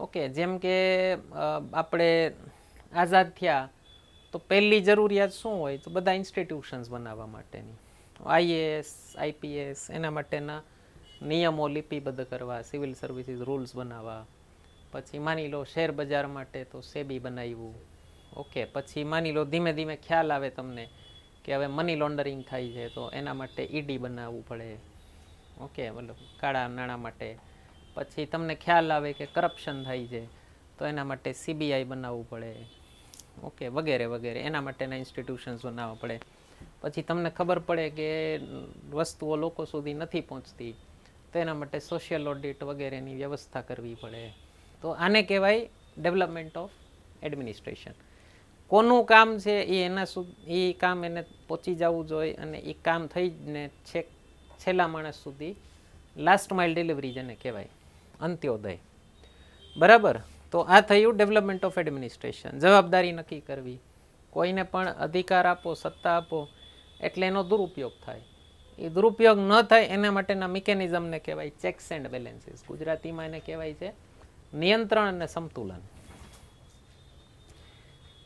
ઓકે, જેમ કે આપણે આઝાદ થયા તો પહેલી જરૂરિયાત શું હોય? તો બધા ઇન્સ્ટિટ્યુશન્સ બનાવવા માટેની, આઈએએસ, આઈપીએસ, એના માટેના નિયમો લિપિબદ્ધ કરવા, સિવિલ સર્વિસીસ રૂલ્સ બનાવવા. પછી માની લો શેર બજાર માટે તો સેબી બનાવ્યું. ઓકે, પછી માની લો ધીમે ધીમે ખ્યાલ આવે તમને કે હવે મની લોન્ડરિંગ થાય છે તો એના માટે ઈડી બનાવવું પડે. ઓકે, મતલબ કાળા નાણાં માટે. પછી તમને ખ્યાલ આવે કે કરપ્શન થાય છે તો એના માટે સીબીઆઈ બનાવવું પડે. ઓકે, વગેરે વગેરે, એના માટેના ઇન્સ્ટિટ્યુશન્સ બનાવવા પડે. પછી તમને ખબર પડે કે વસ્તુઓ લોકો સુધી નથી પહોંચતી તો એના માટે સોશિયલ ઓડિટ વગેરેની વ્યવસ્થા કરવી પડે. તો આને કહેવાય ડેવલપમેન્ટ ઓફ એડમિનિસ્ટ્રેશન. કોનું કામ છે એ કામ એને પહોંચી જવું જોઈએ અને એ કામ થઈને છેલ્લા માણસ સુધી લાસ્ટ માઇલ ડિલિવરી જેને કહેવાય, અંત્યોદય. બરાબર. તો આ થયું ડેવલપમેન્ટ ઓફ એડમિનિસ્ટ્રેશન. જવાબદારી નક્કી કરવી, કોઈને પણ અધિકાર આપો, સત્તા આપો એટલે એનો દુરુપયોગ થાય. એ દુરુપયોગ ન થાય એના માટેના મિકેનિઝમને કહેવાય ચેક્સ એન્ડ બેલેન્સીસ. ગુજરાતીમાં એને કહેવાય છે નિયંત્રણ અને સંતુલન.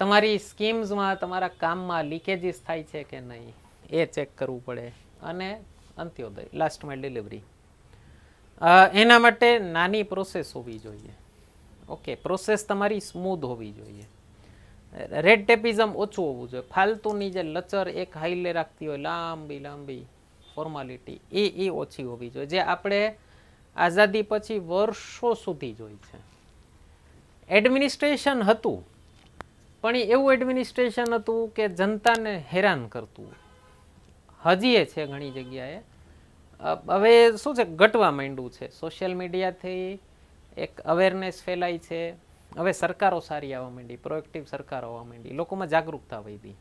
તમારી સ્કીમ્સમાં, તમારા કામમાં લીકેજીસ થાય છે કે નહીં એ ચેક કરવું પડે. અને અંત્યોદય, લાસ્ટ માઇલ ડિલિવરી. એના માટે નાની પ્રોસેસ હોવી જોઈએ. ઓકે, પ્રોસેસ તમારી સ્મૂધ હોવી જોઈએ. રેડ ટેપિઝમ ઓછું હોવું જોઈએ. ફાલતુની જે લચર એક હાઈલે રાખતી હોય, લાંબી લાંબી ફોર્માલિટી, એ ઓછી હોવી જોઈએ, જે આપણે આઝાદી પછી વર્ષો સુધી જોઈ છે. એડમિનિસ્ટ્રેશન હતું પણ એ એવું એડમિનિસ્ટ્રેશન હતું કે જનતાને હેરાન કરતું. હજી એ છે ઘણી જગ્યાએ. હવે શું છે, ઘટવા માંડ્યું છે. સોશિયલ મીડિયાથી એક અવેરનેસ ફેલાય છે. હવે સરકારો સારી આવવા માંડી, પ્રોએક્ટિવ સરકારો આવવા માંડી, લોકોમાં જાગૃતતા વધી.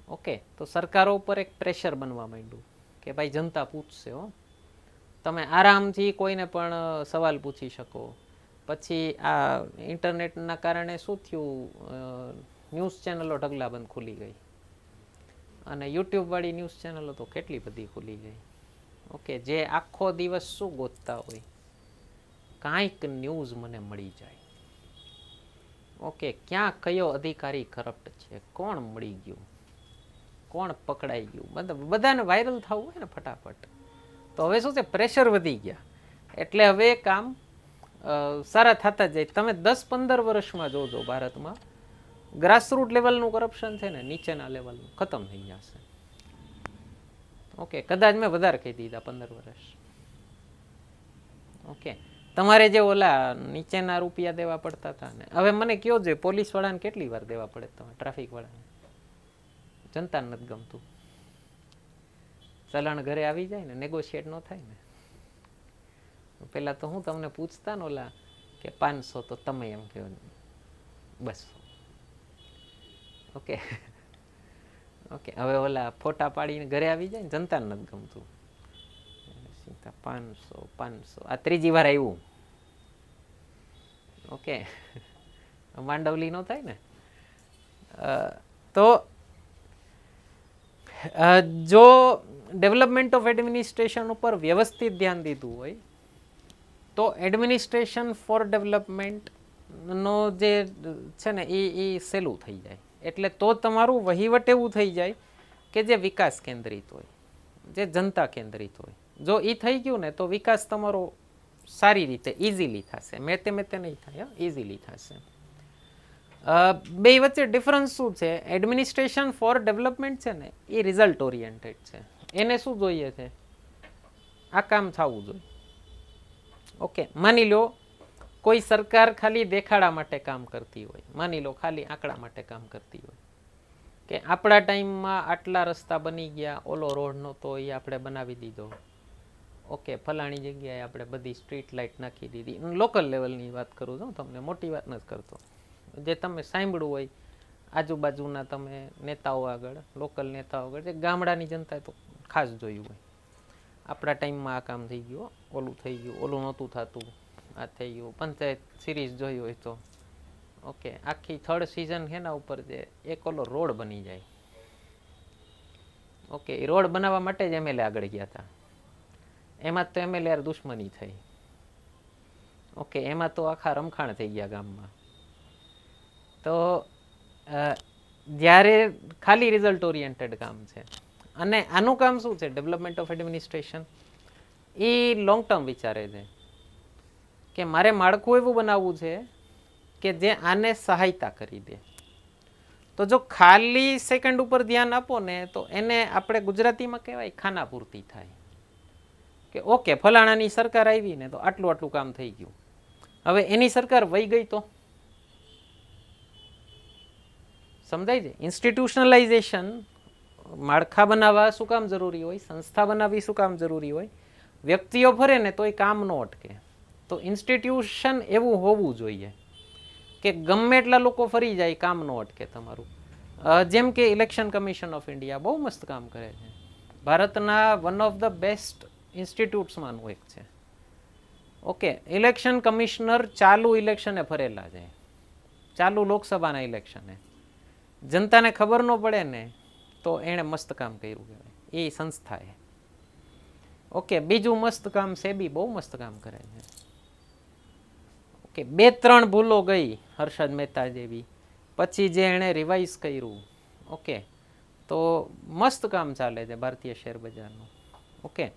ઓકે, તો સરકારો ઉપર એક પ્રેશર બનવા માંડ્યું કે ભાઈ જનતા પૂછશે હો, તમે આરામથી કોઈને પણ સવાલ પૂછી શકો. પછી આ ઇન્ટરનેટના કારણે શું થયું, ન્યૂઝ ચેનલો ઢગલાબંધ ખુલી ગઈ અને યુટ્યુબવાળી ન્યૂઝ ચેનલો તો કેટલી બધી ખુલી ગઈ. ઓકે, જે આખો દિવસ શું ગોતતા હોય, કાંઈક ન્યૂઝ મને મળી જાય. ઓકે, ક્યાં કયો અધિકારી કરપ્ટ છે, કોણ મળી ગયું, કોણ પકડાઈ ગયું, મતલબ બધાને વાયરલ થવું હોય ને ફટાફટ. તો હવે શું છે, પ્રેશર વધી ગયા, એટલે હવે કામ સારા થતા જાય. તમે 10-15 વર્ષમાં જોજો ભારતમાં ગ્રાસરૂટ લેવલનું કરપ્શન છે ને નીચેના લેવલનું ખતમ થઈ જશે. ઓકે, કદાચ મેં વધારે કહી દીધા 15 વર્ષ. ઓકે, તમારે જે ઓલા નીચેના રૂપિયા દેવા પડતા હતા ને, હવે મને કયો છે પોલીસ વાળાને કેટલી વાર દેવા પડે, તમે ટ્રાફિક વાળાને? જનતાને નથી ગમતું, ચલણ ઘરે આવી જાય ને, નેગોશિએટ ન થાય ને. પેલા તો હું તમને પૂછતા ને ઓલા કે 500, તો તમે એમ કહો 200. ઓકે ઓકે, હવે ઓલા ફોટા પાડીને ઘરે આવી જાય ને, જનતાને નથી ગમતું. 500. આ ત્રીજી વાર આવ્યું. ઓકે, માંડવલી નો થાય ને. તો જો ડેવલપમેન્ટ ઓફ એડમિનિસ્ટ્રેશન ઉપર વ્યવસ્થિત ધ્યાન દીધું હોય તો એડમિનિસ્ટ્રેશન ફોર ડેવલપમેન્ટ નો જે છે ને એ સહેલું થઈ જાય. એટલે તો તમારું વહીવટ એવું થઈ જાય કે જે વિકાસ કેન્દ્રિત હોય, જે જનતા કેન્દ્રિત હોય. જો એ થઈ ગયું ને તો વિકાસ તમારો સારી રીતે ઇઝીલી થશે, મેતે નહીં થાય, ઇઝીલી થશે. બે વચ્ચે ડિફરન્સ શું છે? એડમિનિસ્ટ્રેશન ફોર ડેવલપમેન્ટ છે ને એ રિઝલ્ટ ઓરિએન્ટેડ છે. એને શું જોઈએ છે? આ કામ થવું જોઈએ. ઓકે, માની લો કોઈ સરકાર ખાલી દેખાડા માટે કામ કરતી હોય, માની લો ખાલી આંકડા માટે કામ કરતી હોય કે આપણા ટાઈમમાં આટલા રસ્તા બની ગયા, ઓલો રોડ નહોતો એ આપણે બનાવી દીધો. ઓકે, ફલાણી જગ્યાએ આપણે બધી સ્ટ્રીટ લાઇટ નાખી દીધી. લોકલ લેવલની વાત કરું છું, તમને મોટી વાત નથી કરતો. જે તમે સાંભળ્યું હોય આજુબાજુના તમે નેતાઓ આગળ, લોકલ નેતાઓ આગળ, જે ગામડાની જનતાએ તો ખાસ જોયું હોય, આપણા ટાઈમમાં આ કામ થઈ ગયું, ઓલું થઈ ગયું, ઓલું નહોતું થતું, આ થઈ ગયું. પંચાયત સિરીઝ જોઈ હોય તો ઓકે, આખી 3rd સિઝન એના ઉપર જે એક ઓલો રોડ બની જાય. ઓકે, એ રોડ બનાવવા માટે જ એમએલએ આગળ ગયા હતા. એમાં તો એમએલએ દુશ્મની થઈ. ઓકે, એમાં તો આખા રમખાણ થઈ ગયા ગામમાં. તો જ્યારે ખાલી રિઝલ્ટ ઓરિએન્ટેડ કામ છે. અને આનું કામ શું છે? Development of administration A long term વિચારે છે કે મારે માળખું એવું બનાવવું છે કે જે આને સહાયતા કરી દે. તો જો ખાલી સેકન્ડ ઉપર ધ્યાન આપો ને તો એને આપણે ગુજરાતીમાં કહેવાય ખાના પૂર્તિ થાય કે ઓકે, ફલાણાની સરકાર આવી ને તો આટલું આટલું કામ થઈ ગયું. હવે એની સરકાર વહી ગઈ તો સમજાય છે? ઇન્સ્ટિટ્યુશનલાઇઝેશન માળખા બનાવવા શું કામ જરૂરી હોય? સંસ્થા બનાવવી શું કામ જરૂરી હોય? વ્યક્તિઓ ફરે ને તો એ કામ ન અટકે. તો ઇન્સ્ટિટ્યુશન એવું હોવું જોઈએ કે ગમે એટલા લોકો ફરી જાય, કામ ન અટકે તમારું. જેમ કે ઇલેક્શન કમિશન ઓફ ઇન્ડિયા બહુ મસ્ત કામ કરે છે. ભારતના વન ઓફ ધ બેસ્ટ ઇન્સ્ટિટ્યૂટ્સમાંનું એક છે. ઓકે, ઇલેક્શન કમિશનર ચાલુ ઇલેક્શને ફરેલા છે, ચાલુ લોકસભાના ઇલેક્શને. જનતાને ખબર ન પડે ને તો એણે મસ્ત કામ કર્યું કહેવાય એ સંસ્થાએ. ઓકે, બીજું મસ્ત કામ સેબી બહુ મસ્ત કામ કરે છે. ઓકે, 2-3 ભૂલો ગઈ હર્ષદ મહેતા જેવી, પછી જે એણે રિવાઇઝ કર્યું, ઓકે, તો મસ્ત કામ ચાલે છે ભારતીય શેર બજારનું. Okay,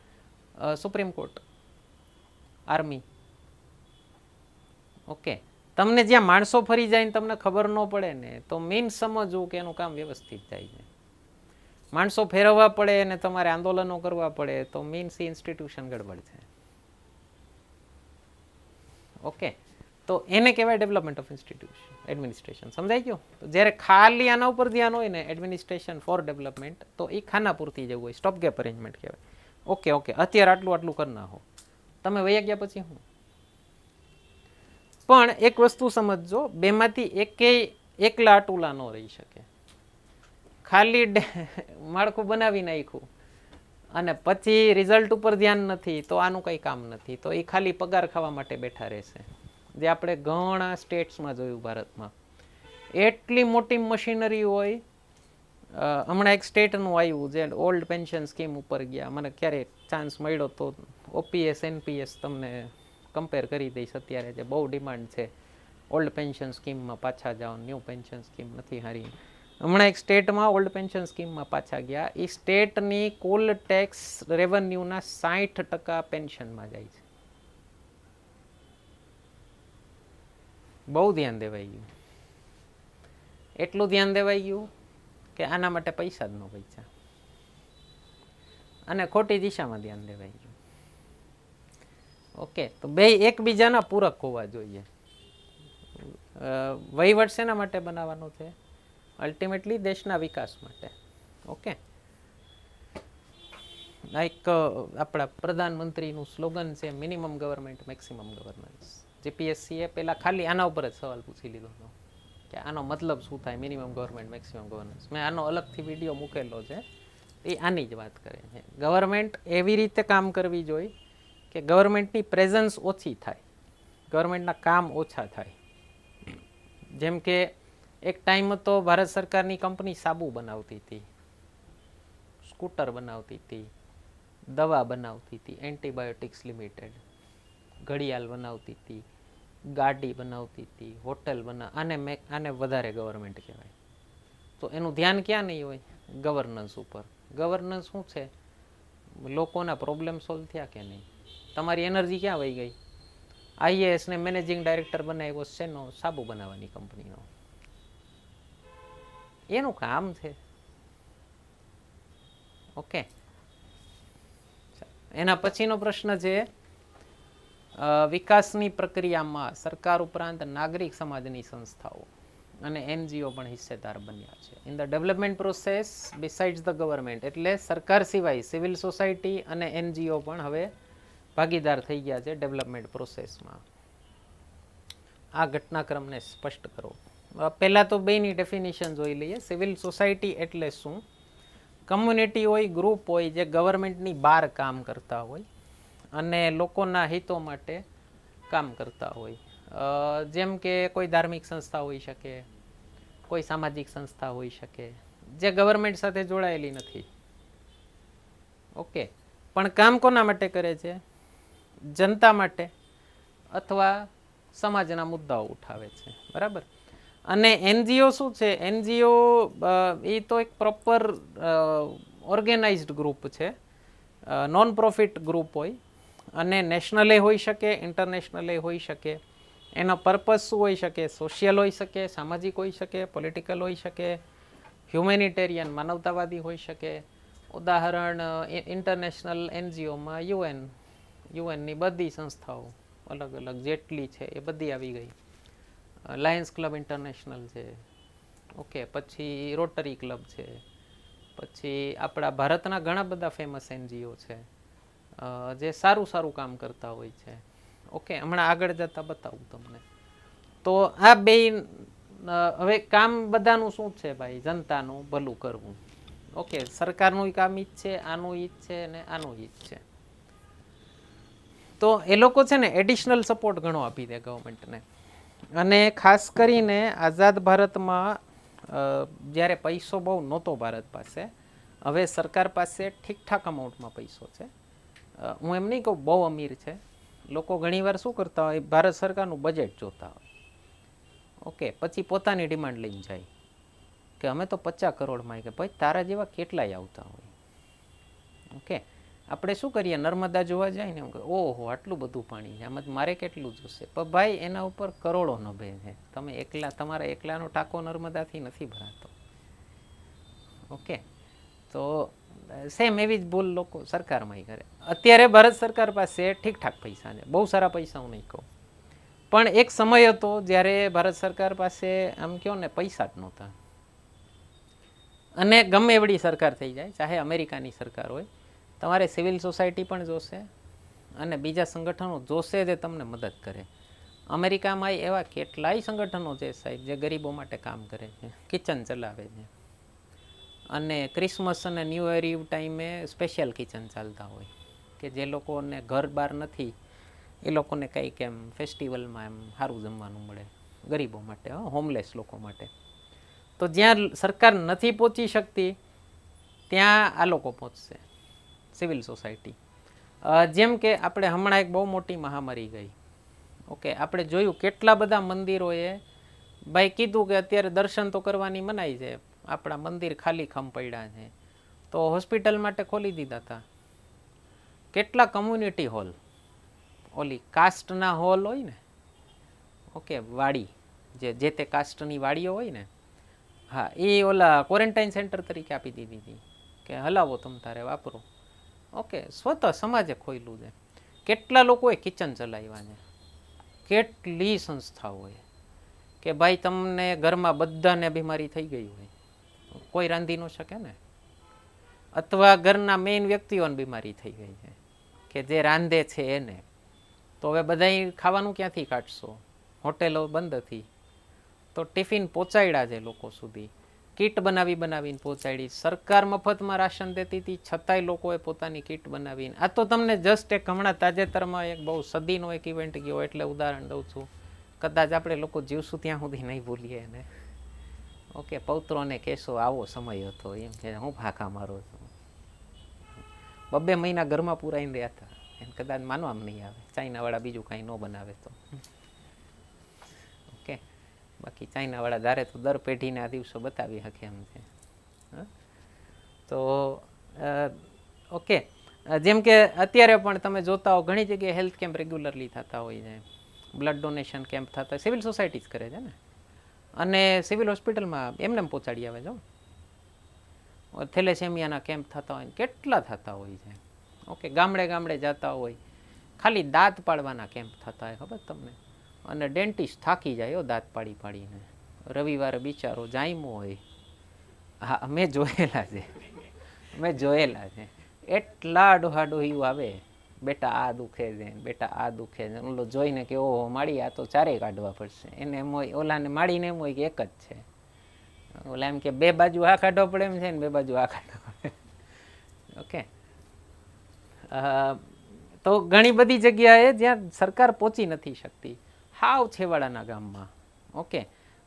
supreme court, army. Okay, તમને જ્યાં માણસો ફરી જાય ને તમને ખબર ન પડે ને તો મેઇન સમજવું કે એનું કામ વ્યવસ્થિત થાય છે. માણસો ફેરવવા પડે અને તમારે આંદોલનો કરવા પડે તો મીન્સ ઇન્સ્ટિટ્યુશન ગડબડ છે. ઓકે, તો એને કહેવાય ડેવલપમેન્ટ ઓફ ઇન્સ્ટિટ્યુશન એડમિનિસ્ટ્રેશન. સમજાઈ ગયું? તો જ્યારે ખાલી આના ઉપર ધ્યાન હોય ને એડમિનિસ્ટ્રેશન ફોર ડેવલપમેન્ટ, તો એ ખાના પૂરતી જવું હોય, સ્ટોપ ગેપ અરેન્જમેન્ટ કહેવાય. ઓકે ઓકે, અત્યારે આટલું આટલું કરી નાખો, તમે વયા ગયા પછી હું. પણ એક વસ્તુ સમજજો, બેમાંથી એકલા અટુલા ન રહી શકે. ખાલી માળખું બનાવી નાખ્યું અને પછી રિઝલ્ટ ઉપર ધ્યાન નથી તો આનું કંઈ કામ નથી. તો એ ખાલી પગાર ખાવા માટે બેઠા રહેશે, જે આપણે ઘણા સ્ટેટ્સમાં જોયું ભારતમાં. એટલી મોટી મશીનરી હોય. હમણાં એક સ્ટેટનું આવ્યું જે ઓલ્ડ પેન્શન સ્કીમ ઉપર ગયા, મને ક્યારેક ચાન્સ મળ્યો તો ઓપીએસ એનપીએસ તમને કમ્પેર કરી દઈશ. અત્યારે જે બહુ ડિમાન્ડ છે ઓલ્ડ પેન્શન સ્કીમમાં પાછા જાઓ, ન્યૂ પેન્શન સ્કીમ નથી હારી. હમણાં એક સ્ટેટમાં ઓલ્ડ પેન્શન સ્કીમમાં પાછા ગયા, એ સ્ટેટની કુલ ટેક્સ રેવન્યુના 60% પેન્શનમાં જાય છે. બહુ ધ્યાન દેવાઈ ગયું. એટલું ધ્યાન દેવાઈ ગયું કે આના માટે પૈસા જ ન બચ્યા, અને ખોટી દિશામાં ધ્યાન દેવાઈ ગયું. ઓકે, તો બે એકબીજાના પૂરક હોવા જોઈએ. વહીવટ શેના માટે બનાવવાનો છે? અલ્ટિમેટલી દેશના વિકાસ માટે. ઓકે, એક આપણા પ્રધાનમંત્રીનું સ્લોગન છે, મિનિમમ ગવર્મેન્ટ મેક્સિમમ ગવર્નન્સ. જીપીએસસીએ પહેલાં ખાલી આના ઉપર જ સવાલ પૂછી લીધો હતો કે આનો મતલબ શું થાય, મિનિમમ ગવર્મેન્ટ મેક્સિમમ ગવર્નન્સ. મેં આનો અલગથી વિડીયો મૂકેલો છે, એ આની જ વાત કરે છે. ગવર્મેન્ટ એવી રીતે કામ કરવી જોઈએ કે ગવર્મેન્ટની પ્રેઝન્સ ઓછી થાય, ગવર્મેન્ટના કામ ઓછા થાય. જેમ કે એક ટાઈમ હતો ભારત સરકારની કંપની સાબુ બનાવતી હતી, સ્કૂટર બનાવતી હતી, દવા બનાવતી હતી, એન્ટીબાયોટિક્સ લિમિટેડ, ઘડિયાળ બનાવતી હતી, ગાડી બનાવતી હતી, હોટલ આને વધારે ગવર્મેન્ટ કહેવાય. તો એનું ધ્યાન ક્યાં નહીં હોય? ગવર્નન્સ ઉપર. ગવર્નન્સ શું છે? લોકોના પ્રોબ્લેમ સોલ્વ થયા કે નહીં? તમારી એનર્જી ક્યાં વહી ગઈ? આઈએએસ ને મેનેજિંગ ડાયરેક્ટર બનાવ્યો શેનો? સાબુ બનાવવાની કંપનીનો. એનું કામ છે. ઓકે, એના પછીનો પ્રશ્ન છે, વિકાસની પ્રક્રિયામાં સરકાર ઉપરાંત નાગરિક સમાજની સંસ્થાઓ અને એનજીઓ પણ હિસ્સેદાર બન્યા છે. In the development process besides the government, એટલે સરકાર સિવાય સિવિલ સોસાયટી અને એનજીઓ પણ હવે ભાગીદાર થઈ ગયા છે ડેવલપમેન્ટ પ્રોસેસમાં. આ ઘટનાક્રમને સ્પષ્ટ કરો. પહેલાં તો બેની ડેફિનેશન જોઈ લઈએ. સિવિલ સોસાયટી એટલે શું? કમ્યુનિટી હોય, ગ્રુપ હોય જે ગવર્મેન્ટની બહાર કામ કરતા હોય અને લોકોના હિતો માટે કામ કરતા હોય. જેમ કે કોઈ ધાર્મિક સંસ્થા હોઈ શકે, કોઈ સામાજિક સંસ્થા હોઈ શકે, જે ગવર્મેન્ટ સાથે જોડાયેલી નથી. ઓકે, પણ કામ કોના માટે કરે છે? જનતા માટે અથવા સમાજના મુદ્દાઓ ઉઠાવે છે. બરાબર. અને એનજીઓ શું છે? એનજીઓ એ તો એક પ્રોપર ઓર્ગેનાઇઝડ ગ્રુપ છે, નોન પ્રોફિટ ગ્રુપ હોય, અને નેશનલે હોઈ શકે, ઇન્ટરનેશનલે હોઈ શકે. એનો પર્પઝ શું હોઈ શકે? સોશિયલ હોઈ શકે, સામાજિક હોઈ શકે, પોલિટિકલ હોઈ શકે, હ્યુમેનિટેરિયન માનવતાવાદી હોઈ શકે. ઉદાહરણ, ઇન્ટરનેશનલ એનજીઓમાં યુએનની બધી સંસ્થાઓ અલગ અલગ જેટલી છે એ બધી આવી ગઈ. લાયન્સ ક્લબ ઇન્ટરનેશનલ છે. ઓકે, પછી રોટરી ક્લબ છે, પછી આપણા ભારતના ઘણા બધા ફેમસ એનજીઓ છે જે સારું સારું કામ કરતા હોય છે. ઓકે, હમણાં આગળ જતાં બતાવું તમને. તો આ બે હવે કામ બધાનું શું છે ભાઈ? જનતાનું ભલું કરવું. ઓકે, સરકારનું કામ ઈ જ છે, આનું ઈ જ છે ને આનું ઈ જ છે. તો એ લોકો છે ને એડિશનલ સપોર્ટ ઘણો આપી દે ગવર્મેન્ટને. અને ખાસ કરીને આઝાદ ભારતમાં જ્યારે પૈસો બહુ નહોતો ભારત પાસે, હવે સરકાર પાસે ઠીકઠાક અમાઉન્ટમાં પૈસો છે. હું એમ નહીં કહું બહુ અમીર છે. લોકો ઘણીવાર શું કરતા હોય? ભારત સરકારનું બજેટ જોતા હોય. ઓકે, પછી પોતાની ડિમાન્ડ લઈને જાય કે અમે તો 50 કરોડમાં. કે ભાઈ તારા જેવા કેટલાય આવતા હોય. ઓકે, આપણે શું કરીએ? નર્મદા જોવા જાય ને, ઓહો આટલું બધું પાણી છે, આમાં મારે કેટલું જોશે? પણ ભાઈ એના ઉપર કરોડો નભે છે. તમે એકલા, તમારા એકલાનો ટાંકો નર્મદાથી નથી ભરાતો. ઓકે, તો સેમ એવી જ ભૂલ લોકો સરકારમાં કરે. અત્યારે ભારત સરકાર પાસે ઠીકઠાક પૈસા છે, બહુ સારા પૈસા હું નહીં કહું, પણ એક સમય હતો જ્યારે ભારત સરકાર પાસે આમ કહો ને પૈસા જ નહોતા. અને ગમે એવડી સરકાર થઈ જાય, ચાહે અમેરિકાની સરકાર હોય, તમારે સિવિલ સોસાયટી પણ જોશે અને બીજા સંગઠનો જોશે જે તમને મદદ કરે. અમેરિકામાં એવા કેટલાય સંગઠનો છે સાહેબ જે ગરીબો માટે કામ કરે છે, કિચન ચલાવે છે. અને ક્રિસમસ અને ન્યૂ યર ઇવ ટાઈમે સ્પેશિયલ કિચન ચાલતા હોય કે જે લોકોને ઘર બહાર નથી એ લોકોને કંઈક એમ ફેસ્ટિવલમાં એમ સારું જમવાનું મળે ગરીબો માટે, હોમલેસ લોકો માટે. તો જ્યાં સરકાર નથી પહોંચી શકતી ત્યાં આ લોકો પહોંચશે, સિવિલ સોસાયટી. જેમ કે આપણે હમણાં એક બહુ મોટી મહામારી ગઈ. ઓકે, આપણે જોયું કેટલા બધા મંદિરોએ ભાઈ કીધું કે અત્યારે દર્શન તો કરવાની મનાઈ છે, આપણા મંદિર ખાલી ખમ પડ્યા છે, તો હોસ્પિટલ માટે ખોલી દીધા હતા. કેટલા કમ્યુનિટી હોલ, ઓલી કાસ્ટના હોલ હોય ને, ઓકે, વાડી, જે તે કાસ્ટની વાડીઓ હોય ને, હા, એ ઓલા ક્વોરન્ટાઇન સેન્ટર તરીકે આપી દીધી હતી કે હલાવો તમ તારે વાપરો. ઓકે, સ્વતઃ સમાજે ખોયલું છે. કેટલા લોકોએ કિચન ચલાવ્યા છે, કેટલી સંસ્થાઓએ કે ભાઈ તમને ઘરમાં બધાને બીમારી થઈ ગઈ હોય, કોઈ રાંધી ન શકે ને, અથવા ઘરના મેઇન વ્યક્તિઓને બીમારી થઈ ગઈ છે કે જે રાંધે છે એને, તો હવે બધા ખાવાનું ક્યાંથી કાઢશો? હોટેલો બંધ હતી, તો ટિફિન પહોંચાડ્યા છે લોકો સુધી, કીટ બનાવીને પહોંચાડી. સરકાર મફતમાં રાશન દેતી હતી, છતાંય લોકોએ પોતાની કીટ બનાવીને. આ તો તમને જસ્ટ એક હમણાં તાજેતરમાં એક બહુ સદીનો એક ઇવેન્ટ ગયો એટલે ઉદાહરણ દઉં છું. કદાચ આપણે લોકો જીવશું ત્યાં સુધી નહીં ભૂલીએ એને. ઓકે, પૌત્રોને કહેશો આવો સમય હતો, એમ કે હું ફાંકા મારો છું. 2 મહિના ઘરમાં પુરાઈને રહ્યા હતા, એને કદાચ માનવામાં નહીં આવે. ચાઇનાવાળા બીજું કાંઈ ન બનાવે તો, ઓકે, બાકી ચાઇનાવાળા ધારે તો દર પેઢીને આ દિવસો બતાવી શકે એમ છે. તો ઓકે, જેમ કે અત્યારે પણ તમે જોતા હો ઘણી જગ્યાએ હેલ્થ કેમ્પ રેગ્યુલરલી થતા હોય છે, બ્લડ ડોનેશન કેમ્પ થતા, સિવિલ સોસાયટી જ કરે છે ને, અને સિવિલ હોસ્પિટલમાં એમને પહોંચાડી આવે છે. થેલેસેમિયાના કેમ્પ થતા હોય, કેટલા થતા હોય છે. ઓકે, ગામડે ગામડે જતા હોય, ખાલી દાંત પાડવાના કેમ્પ થતા હોય, ખબર તમને? અને ડેન્ટિસ્ટ થાકી જાય દાંત પાડી પાડીને, રવિવારે બિચારો જામ્યો હોય. હા, મેં જોયેલા છે. એટલા ડોહા ડોહીઓ આવે, બેટા આ દુખે છે, બેટા આ દુખે છે. ઓલો જોઈને કે ઓહો માડી, આ તો 4 કાઢવા પડશે. એને એમ હોય, ઓલાને માડીને એમ હોય કે એક જ છે. ઓલા એમ કે 2 બાજુ આ કાઢવા પડે એમ છે ને 2 બાજુ આ કાઢવા પડે. ઓકે, તો ઘણી બધી જગ્યાએ જ્યાં સરકાર પહોંચી નથી શકતી, હાવ છેવાડાના ગામમાં. ઓકે,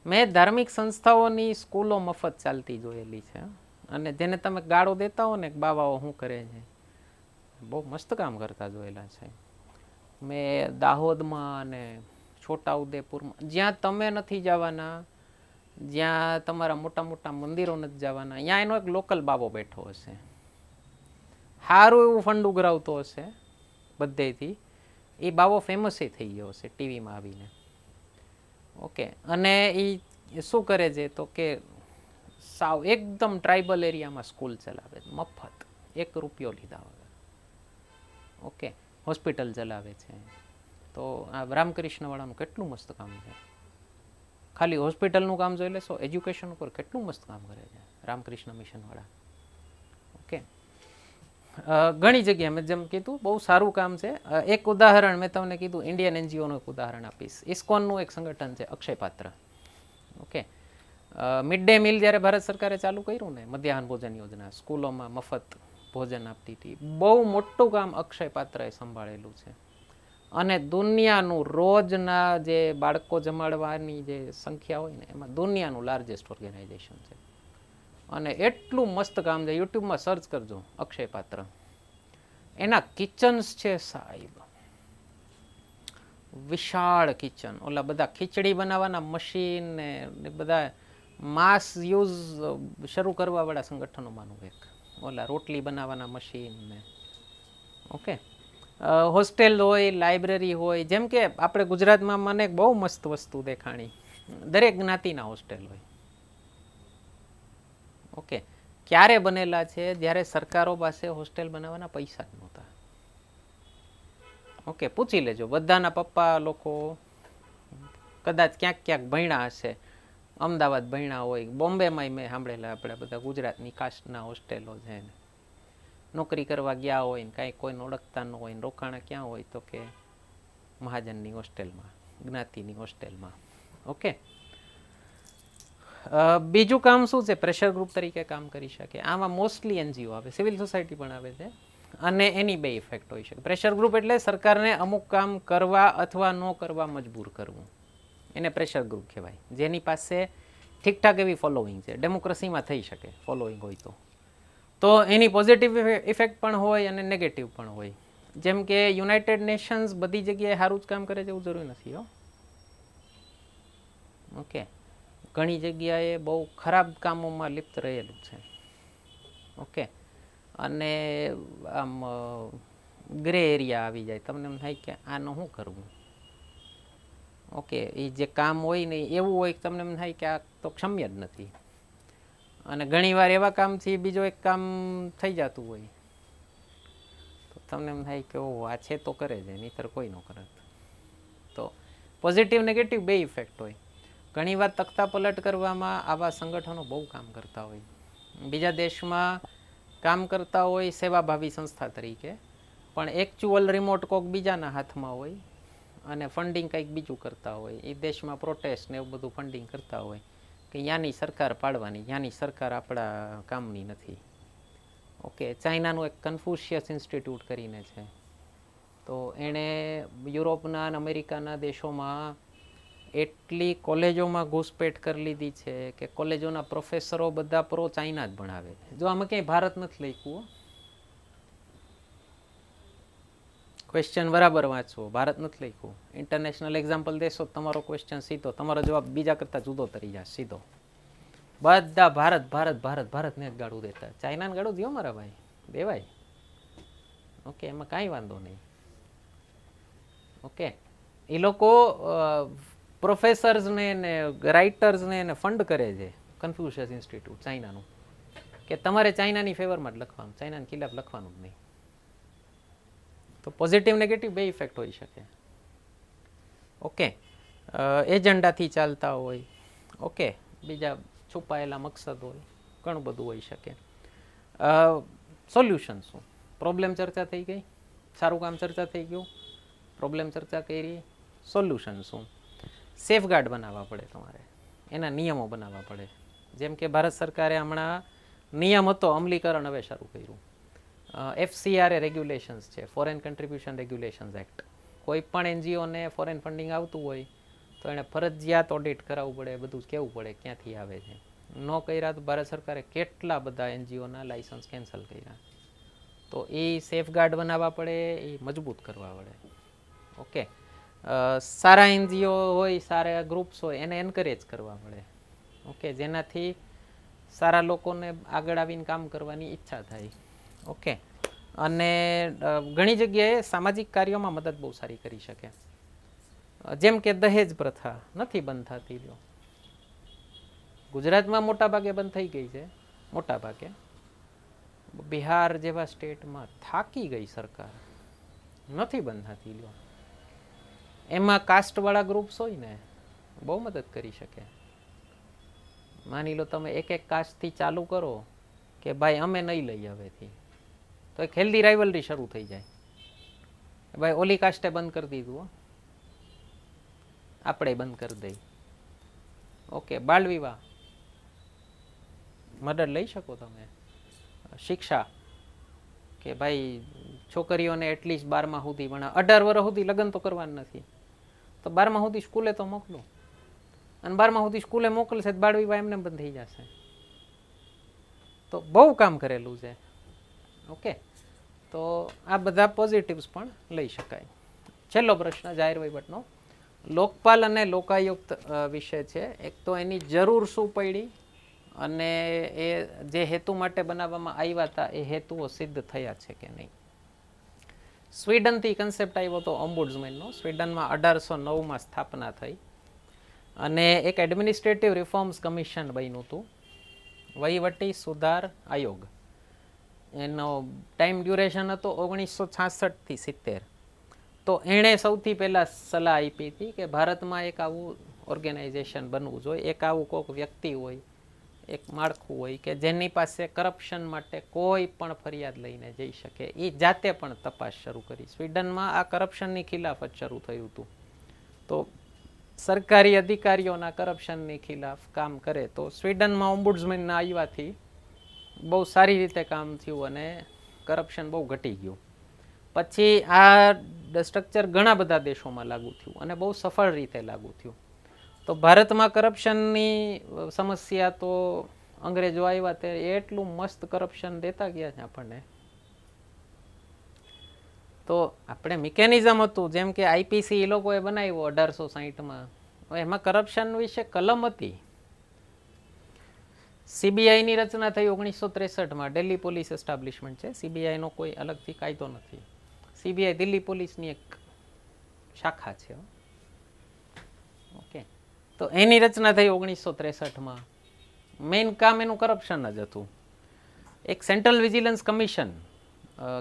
મેં ધાર્મિક સંસ્થાઓની સ્કૂલો મફત ચાલતી જોયેલી છે. અને જેને તમે ગાળો દેતા હો ને બાવાઓ શું કરે છે, બહુ મસ્ત કામ કરતા જોયેલા છે મેં. દાહોદમાં અને છોટાઉદેપુરમાં, જ્યાં તમે નથી જવાના, જ્યાં તમારા મોટા મોટા મંદિરો નથી જવાના, ત્યાં એનો એક લોકલ બાબો બેઠો હશે, સારું એવું ફંડ ઉઘરાવતો હશે બધેથી. એ બાવો ફેમસ થઈ ગયો હશે ટીવીમાં આવીને. ઓકે, અને એ શું કરે છે તો કે સાવ એકદમ ટ્રાઇબલ એરિયામાં સ્કૂલ ચલાવે મફત, 1 રૂપિયો લીધા વગર. ઓકે, હોસ્પિટલ ચલાવે છે. તો આ રામકૃષ્ણવાળાનું કેટલું મસ્ત કામ છે. ખાલી હોસ્પિટલનું કામ જોઈ લેશો, એજ્યુકેશન ઉપર કેટલું મસ્ત કામ કરે છે રામકૃષ્ણ મિશનવાળા. ઓકે, ઘણી જગ્યાએ મેં જેમ કીધું બહુ સારું કામ છે. એક ઉદાહરણ મેં તમને કીધું, ઇન્ડિયન એનજીઓનું એક ઉદાહરણ આપીશ. ઇસ્કોનનું એક સંગઠન છે Akshayapatra. Okay, mid day meal જ્યારે ભારત સરકારે ચાલુ કર્યું ને, મધ્યાહન ભોજન યોજના, સ્કૂલોમાં મફત ભોજન આપતી હતી, બહુ મોટું કામ અક્ષયપાત્રએ સંભાળેલું છે. અને દુનિયાનું રોજના જે બાળકો જમાડવાની જે સંખ્યા હોય ને, એમાં દુનિયાનું લાર્જેસ્ટ ઓર્ગેનાઇઝેશન છે. અને એટલું મસ્ત કામ છે, યુટ્યુબમાં સર્ચ કરજો અક્ષયપાત્ર. એના કિચન્સ છે સાહેબ, વિશાળ કિચન. ઓલા બધા ખીચડી બનાવવાના મશીન ને બધા માસ યુઝ શરૂ કરવા વાળા સંગઠનોમાંનું એક. ઓલા રોટલી બનાવવાના મશીન ને. ઓકે, હોસ્ટેલ હોય, લાઇબ્રેરી હોય. જેમ કે આપણે ગુજરાતમાં મને બહુ મસ્ત વસ્તુ દેખાણી, દરેક જ્ઞાતિના હોસ્ટેલ હોય. ઓકે, ક્યારે બનેલા છે? જ્યારે સરકારો પાસે હોસ્ટેલ બનાવવાના પૈસા જ નહોતા. ઓકે, પૂછી લેજો, બધાના પપ્પા લોકો કદાચ ક્યાંક ક્યાંક ભણ્યા હશે, અમદાવાદ ભણ્યા હોય, બોમ્બેમાં મેં સાંભળેલા આપણે બધા ગુજરાતની કાસ્ટના હોસ્ટેલો છે. નોકરી કરવા ગયા હોય ને કાંઈ કોઈને ઓળખતા ન હોય ને રોકાણા ક્યાં હોય તો કે મહાજનની હોસ્ટેલમાં, જ્ઞાતિની હોસ્ટેલમાં. ઓકે, બીજું કામ શું છે? પ્રેશર ગ્રુપ તરીકે કામ કરી શકે. આમાં મોસ્ટલી એનજીઓ આવે, સિવિલ સોસાયટી પણ આવે છે. અને એની 2 ઇફેક્ટ હોઈ શકે. પ્રેશર ગ્રુપ એટલે સરકારને અમુક કામ કરવા અથવા ન કરવા મજબૂર કરવું, એને પ્રેશર ગ્રુપ કહેવાય. જેની પાસે ઠીકઠાક એવી ફોલોઈંગ છે, ડેમોક્રેસીમાં થઈ શકે ફોલોઈંગ હોય તો એની પોઝિટિવ ઇફેક્ટ પણ હોય અને નેગેટિવ પણ હોય. જેમ કે યુનાઇટેડ નેશન્સ બધી જગ્યાએ સારું જ કામ કરે છે એવું જરૂરી નથી હો. ઓકે, ઘણી જગ્યાએ બહુ ખરાબ કામોમાં લિપ્ત રહેલું છે. ઓકે, અને આમ ગ્રે એરિયા આવી જાય, તમને એમ થાય કે આનું શું કરવું. ઓકે, એ જે કામ હોય ને એવું હોય કે તમને એમ થાય કે આ તો ક્ષમ્ય જ નથી. અને ઘણીવાર એવા કામથી બીજો એક કામ થઈ જતું હોય તો તમને એમ થાય કે ઓહ, આ છે તો કરે છે, નહીંતર કોઈ ન કરે. તો પોઝિટિવ નેગેટિવ બે ઇફેક્ટ હોય. ઘણીવાર તખ્તા પલટ કરવામાં આવા સંગઠનો બહુ કામ કરતા હોય. બીજા દેશમાં કામ કરતા હોય સેવાભાવી સંસ્થા તરીકે, પણ એકચ્યુઅલ રિમોટ કોક બીજાના હાથમાં હોય અને ફંડિંગ કંઈક બીજું કરતા હોય. એ દેશમાં પ્રોટેસ્ટ ને એવું બધું ફંડિંગ કરતા હોય કે ત્યાંની સરકાર પાડવાની, ત્યાંની સરકાર આપણા કામની નથી. ઓકે, ચાઇનાનું એક કન્ફ્યુશિયસ ઇન્સ્ટિટ્યૂટ કરીને છે, તો એણે યુરોપના અને અમેરિકાના દેશોમાં એટલી કોલેજોમાં ઘૂસપેઠ કરી લીધી છે કે કોલેજોના પ્રોફેસરો બધા પ્રો ચાઇના જ ભણાવે છે. જો આમાં ક્યાંય ભારત નથી લખ્યું, ક્વેશ્ચન બરાબર વાંચવો, ભારત નથી લખ્યું. ઇન્ટરનેશનલ એક્ઝામ્પલ દેશો તમારો ક્વેશ્ચન સીધો, તમારો જવાબ બીજા કરતાં જુદો તરી જાય સીધો. બધા ભારત ભારત ભારત ભારતને જ ગાળું દેતા. ચાઇનાને ગાળું દો મારા ભાઈ, દેવાય. ઓકે, એમાં કાંઈ વાંધો નહીં. ઓકે, એ લોકો પ્રોફેસર્સને ને રાઇટર્સને એને ફંડ કરે છે, કન્ફ્યુશિયસ ઇન્સ્ટિટ્યૂટ ચાઇનાનું, કે તમારે ચાઇનાની ફેવરમાં જ લખવાનું, ચાઇનાની ખિલાફ લખવાનું જ નહીં. તો પોઝિટિવ નેગેટિવ બે ઇફેક્ટ હોઈ શકે. ઓકે, એજન્ડાથી ચાલતા હોય, ઓકે, બીજા છુપાયેલા મકસદ હોય, ઘણું બધું હોઈ શકે. સોલ્યુશન શું? પ્રોબ્લેમ ચર્ચા થઈ ગઈ, સારું કામ ચર્ચા થઈ ગયું, પ્રોબ્લેમ ચર્ચા કરી. સોલ્યુશન શું? સેફગાર્ડ બનાવવા પડે તમારે, એના નિયમો બનાવવા પડે. જેમ કે ભારત સરકારે હમણાં નિયમ હતો, અમલીકરણ હવે શરૂ કર્યું. FCRA રેગ્યુલેશન્સ છે, ફોરેન કન્ટ્રીબ્યુશન રેગ્યુલેશન્સ એક્ટ. કોઈ પણ એનજીઓને ફોરેન ફંડિંગ આવતું હોય તો એને ફરજિયાત ઓડિટ કરાવવું પડે, બધું કહેવું પડે ક્યાંથી આવે છે. ન કર્યા તો ભારત સરકારે કેટલા બધા એનજીઓના લાઇસન્સ કેન્સલ કર્યા. તો એ સેફગાર્ડ બનાવવા પડે, એ મજબૂત કરવા પડે. ઓકે, સારા એનજીઓ હોય, સારા ગ્રુપ્સ હોય, એને એન્કરેજ કરવા પડે. ઓકે, જેનાથી સારા લોકોને આગળ આવીને કામ કરવાની ઈચ્છા થાય. ઓકે, અને ઘણી જગ્યાએ સામાજિક કાર્યોમાં મદદ બહુ સારી કરી શકે. જેમ કે દહેજ પ્રથા નથી બંધ થતી. લ્યો, ગુજરાતમાં મોટા ભાગે બંધ થઈ ગઈ છે, મોટા ભાગે. બિહાર જેવા સ્ટેટમાં થાકી ગઈ સરકાર, નથી બંધ થતી. લ્યો, એમાં કાસ્ટવાળા ગ્રુપ્સ હોય ને બહુ મદદ કરી શકે. માની લો તમે એક એક કાસ્ટથી ચાલુ કરો કે ભાઈ અમે નહીં લઈ હવેથી, તો એક હેલ્ધી રાઇવલરી શરૂ થઈ જાય. ભાઈ ઓલી કાસ્ટે બંધ કરી દીધું, આપણે બંધ કરી દઈ. ઓકે, બાળ વિવાહ મદદ લઈ શકો તમે. શિક્ષા કે ભાઈ છોકરીઓને એટલીસ્ટ 12મા સુધી ભણા, 18 વર્ષ સુધી લગ્ન તો કરવાનું નથી, તો 12મા સુધી સ્કૂલે તો મોકલો. અને 12મા સુધી સ્કૂલે મોકલશે તો બાળ વિવાહ એમને બંધ થઈ જશે. તો બહુ કામ કરેલું છે. ઓકે, તો આ બધા પોઝિટિવ્સ પણ લઈ શકાય. છેલ્લો પ્રશ્ન જાહેર વહીવટનો, લોકપાલ અને લોકાયુક્ત વિશે છે. એક તો એની જરૂર શું પડી અને એ જે હેતુ માટે બનાવવામાં આવ્યા હતા એ હેતુઓ સિદ્ધ થયા છે કે નહીં. સ્વીડનથી કન્સેપ્ટ આવ્યો હતો ઓમ્બુડ્સમેનનો. સ્વીડનમાં 1809માં સ્થાપના થઈ અને એક એડમિનિસ્ટ્રેટિવ રિફોર્મ્સ કમિશન બન્યું હતું, વહીવટી સુધાર આયોગ. એનો ટાઈમ ડ્યુરેશન હતો 1966થી 70. તો એણે સૌથી પહેલાં સલાહ આપી હતી કે ભારતમાં એક આવું ઓર્ગેનાઇઝેશન બનવું જોઈએ, એક આવું કોઈક વ્યક્તિ હોય, એક માળખું હોય કે જેની પાસે કરપ્શન માટે કોઈ પણ ફરિયાદ લઈને જઈ શકે. એ જાતે પણ તપાસ શરૂ કરી. સ્વીડનમાં આ કરપ્શનની ખિલાફ જ શરૂ થયું હતું. તો સરકારી અધિકારીઓના કરપ્શનની ખિલાફ કામ કરે તો સ્વીડનમાં ઓમ્બુડ્સમેનના આવવાથી બહુ સારી રીતે કામ થયું અને કરપ્શન બહુ ઘટી ગયું. પછી આ સ્ટ્રક્ચર ઘણા બધા દેશોમાં લાગુ થયું અને બહુ સફળ રીતે લાગુ થયું. તો ભારતમાં કરપ્શનની સમસ્યા તો અંગ્રેજો આવ્યા ત્યારે એટલું મસ્ત કરપ્શન દેતા ગયા છે આપણને. તો આપણે મિકેનિઝમ હતું, જેમ કે આઈપીસી એ લોકોએ બનાવ્યો 1860માં, એમાં કરપ્શન વિશે કલમ હતી સીબીઆઈની રચના થઈ 1963માં. દિલ્હી પોલીસ એસ્ટાબ્લિશમેન્ટ છે. સીબીઆઈનો કોઈ અલગથી કાયદો નથી. સીબીઆઈ દિલ્હી પોલીસની એક શાખા છે. ઓકે, તો એની રચના થઈ 1963માં. મેઇન કામ એનું કરપ્શન જ હતું. એક સેન્ટ્રલ વિજિલન્સ કમિશન,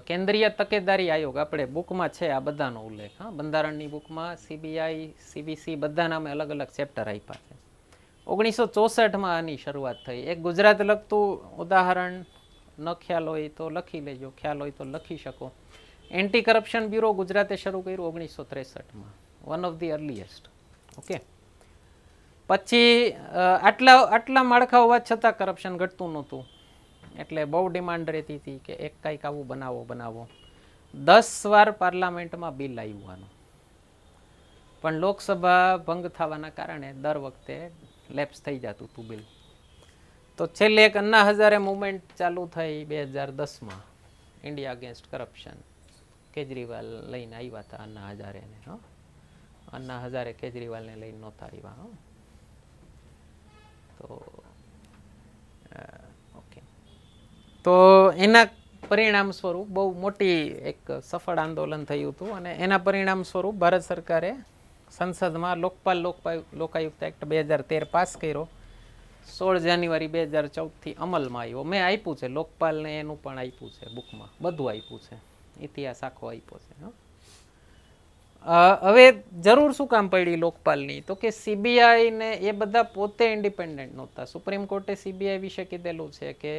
કેન્દ્રીય તકેદારી આયોગ, આપણે બુકમાં છે આ બધાનો ઉલ્લેખ. હા, બંધારણની બુકમાં સીબીઆઈ, સીબીસી બધા નામે અલગ અલગ ચેપ્ટર આપ્યા છે. 1964માં આની શરૂઆત થઈ. એક ગુજરાત લગતું ઉદાહરણ ન ખ્યાલ હોય તો લખી લેજો, ખ્યાલ હોય તો લખી શકો. એન્ટી કરપ્શન બ્યુરો ગુજરાતે શરૂ કર્યું 1963માં. One of the earliest. Okay, પછી આટલા માળખા હોવા છતાં કરપ્શન ઘટતું નહોતું. એટલે બહુ ડિમાન્ડ રહેતી હતી કે એક કંઈક આવું બનાવો. 10 વાર પાર્લામેન્ટમાં બિલ આવ્યું આનું, પણ લોકસભા ભંગ થવાના કારણે દર વખતે લેપ્સ થઈ જતું હતું બિલ. તો છેલ્લે એક અન્ના હઝારે મુવમેન્ટ ચાલુ થઈ 2010માં, ઇન્ડિયા અગેન્સ્ટ કરપ્શન. કેજરીવાલ લઈને આવ્યા હતા અન્ના હઝારેને. અન્ના હઝારે કેજરીવાલને લઈને નહોતા આવ્યા. તો ઓકે, તો એના પરિણામ સ્વરૂપ બહુ મોટી એક સફળ આંદોલન થયું હતું. અને એના પરિણામ સ્વરૂપ ભારત સરકારે સંસદમાં લોકપાલ લોકાયુક્ત એક્ટ 2013 પાસ કર્યો. 16 જાન્યુઆરી 2014થી અમલમાં આવ્યો. મેં આપ્યું છે લોકપાલને, એનું પણ આપ્યું છે બુકમાં, બધું આપ્યું છે, ઇતિહાસ આખો આપ્યો છે. હવે જરૂર શું કામ પડી લોકપાલની? તો કે સીબીઆઈ ને એ બધા પોતે ઇન્ડિપેન્ડન્ટ નહોતા. સુપ્રીમ કોર્ટે સીબીઆઈ વિશે કીધેલું છે કે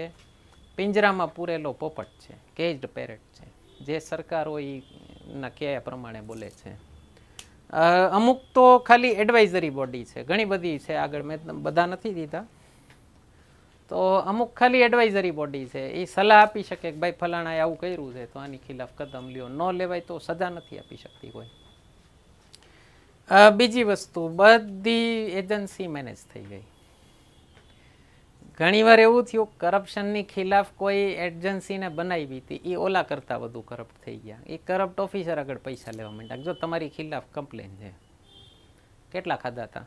પિંજરામાં પૂરેલો પોપટ છે, કેજ્ડ પેરેટ છે, જે સરકાર હોય એના કયા પ્રમાણે બોલે છે. અમુક તો ખાલી એડવાઇઝરી બોડી છે, ઘણી બધી છે, આગળ મેં બધા નથી દીધા. તો અમુક ખાલી એડવાઇઝરી બોડી છે, એ સલાહ આપી શકે કે ભાઈ ફલાણાએ આવું કર્યું છે તો આની ખિલાફ કદમ લ્યો. ન લેવાય તો સજા નથી આપી શકતી કોઈ. બીજી વસ્તુ, બધી એજન્સી મેનેજ થઈ ગઈ. ઘણીવાર એવું થયું કરપ્શનની ખિલાફ કોઈ એજન્સીને બનાવી હતી, એ ઓલા કરતાં વધુ કરપ્ટ થઈ ગયા. એ કરપ્ટ ઓફિસર આગળ પૈસા લેવા માંડ્યા. જો તમારી ખિલાફ કમ્પ્લેન છે, કેટલા ખાધા હતા?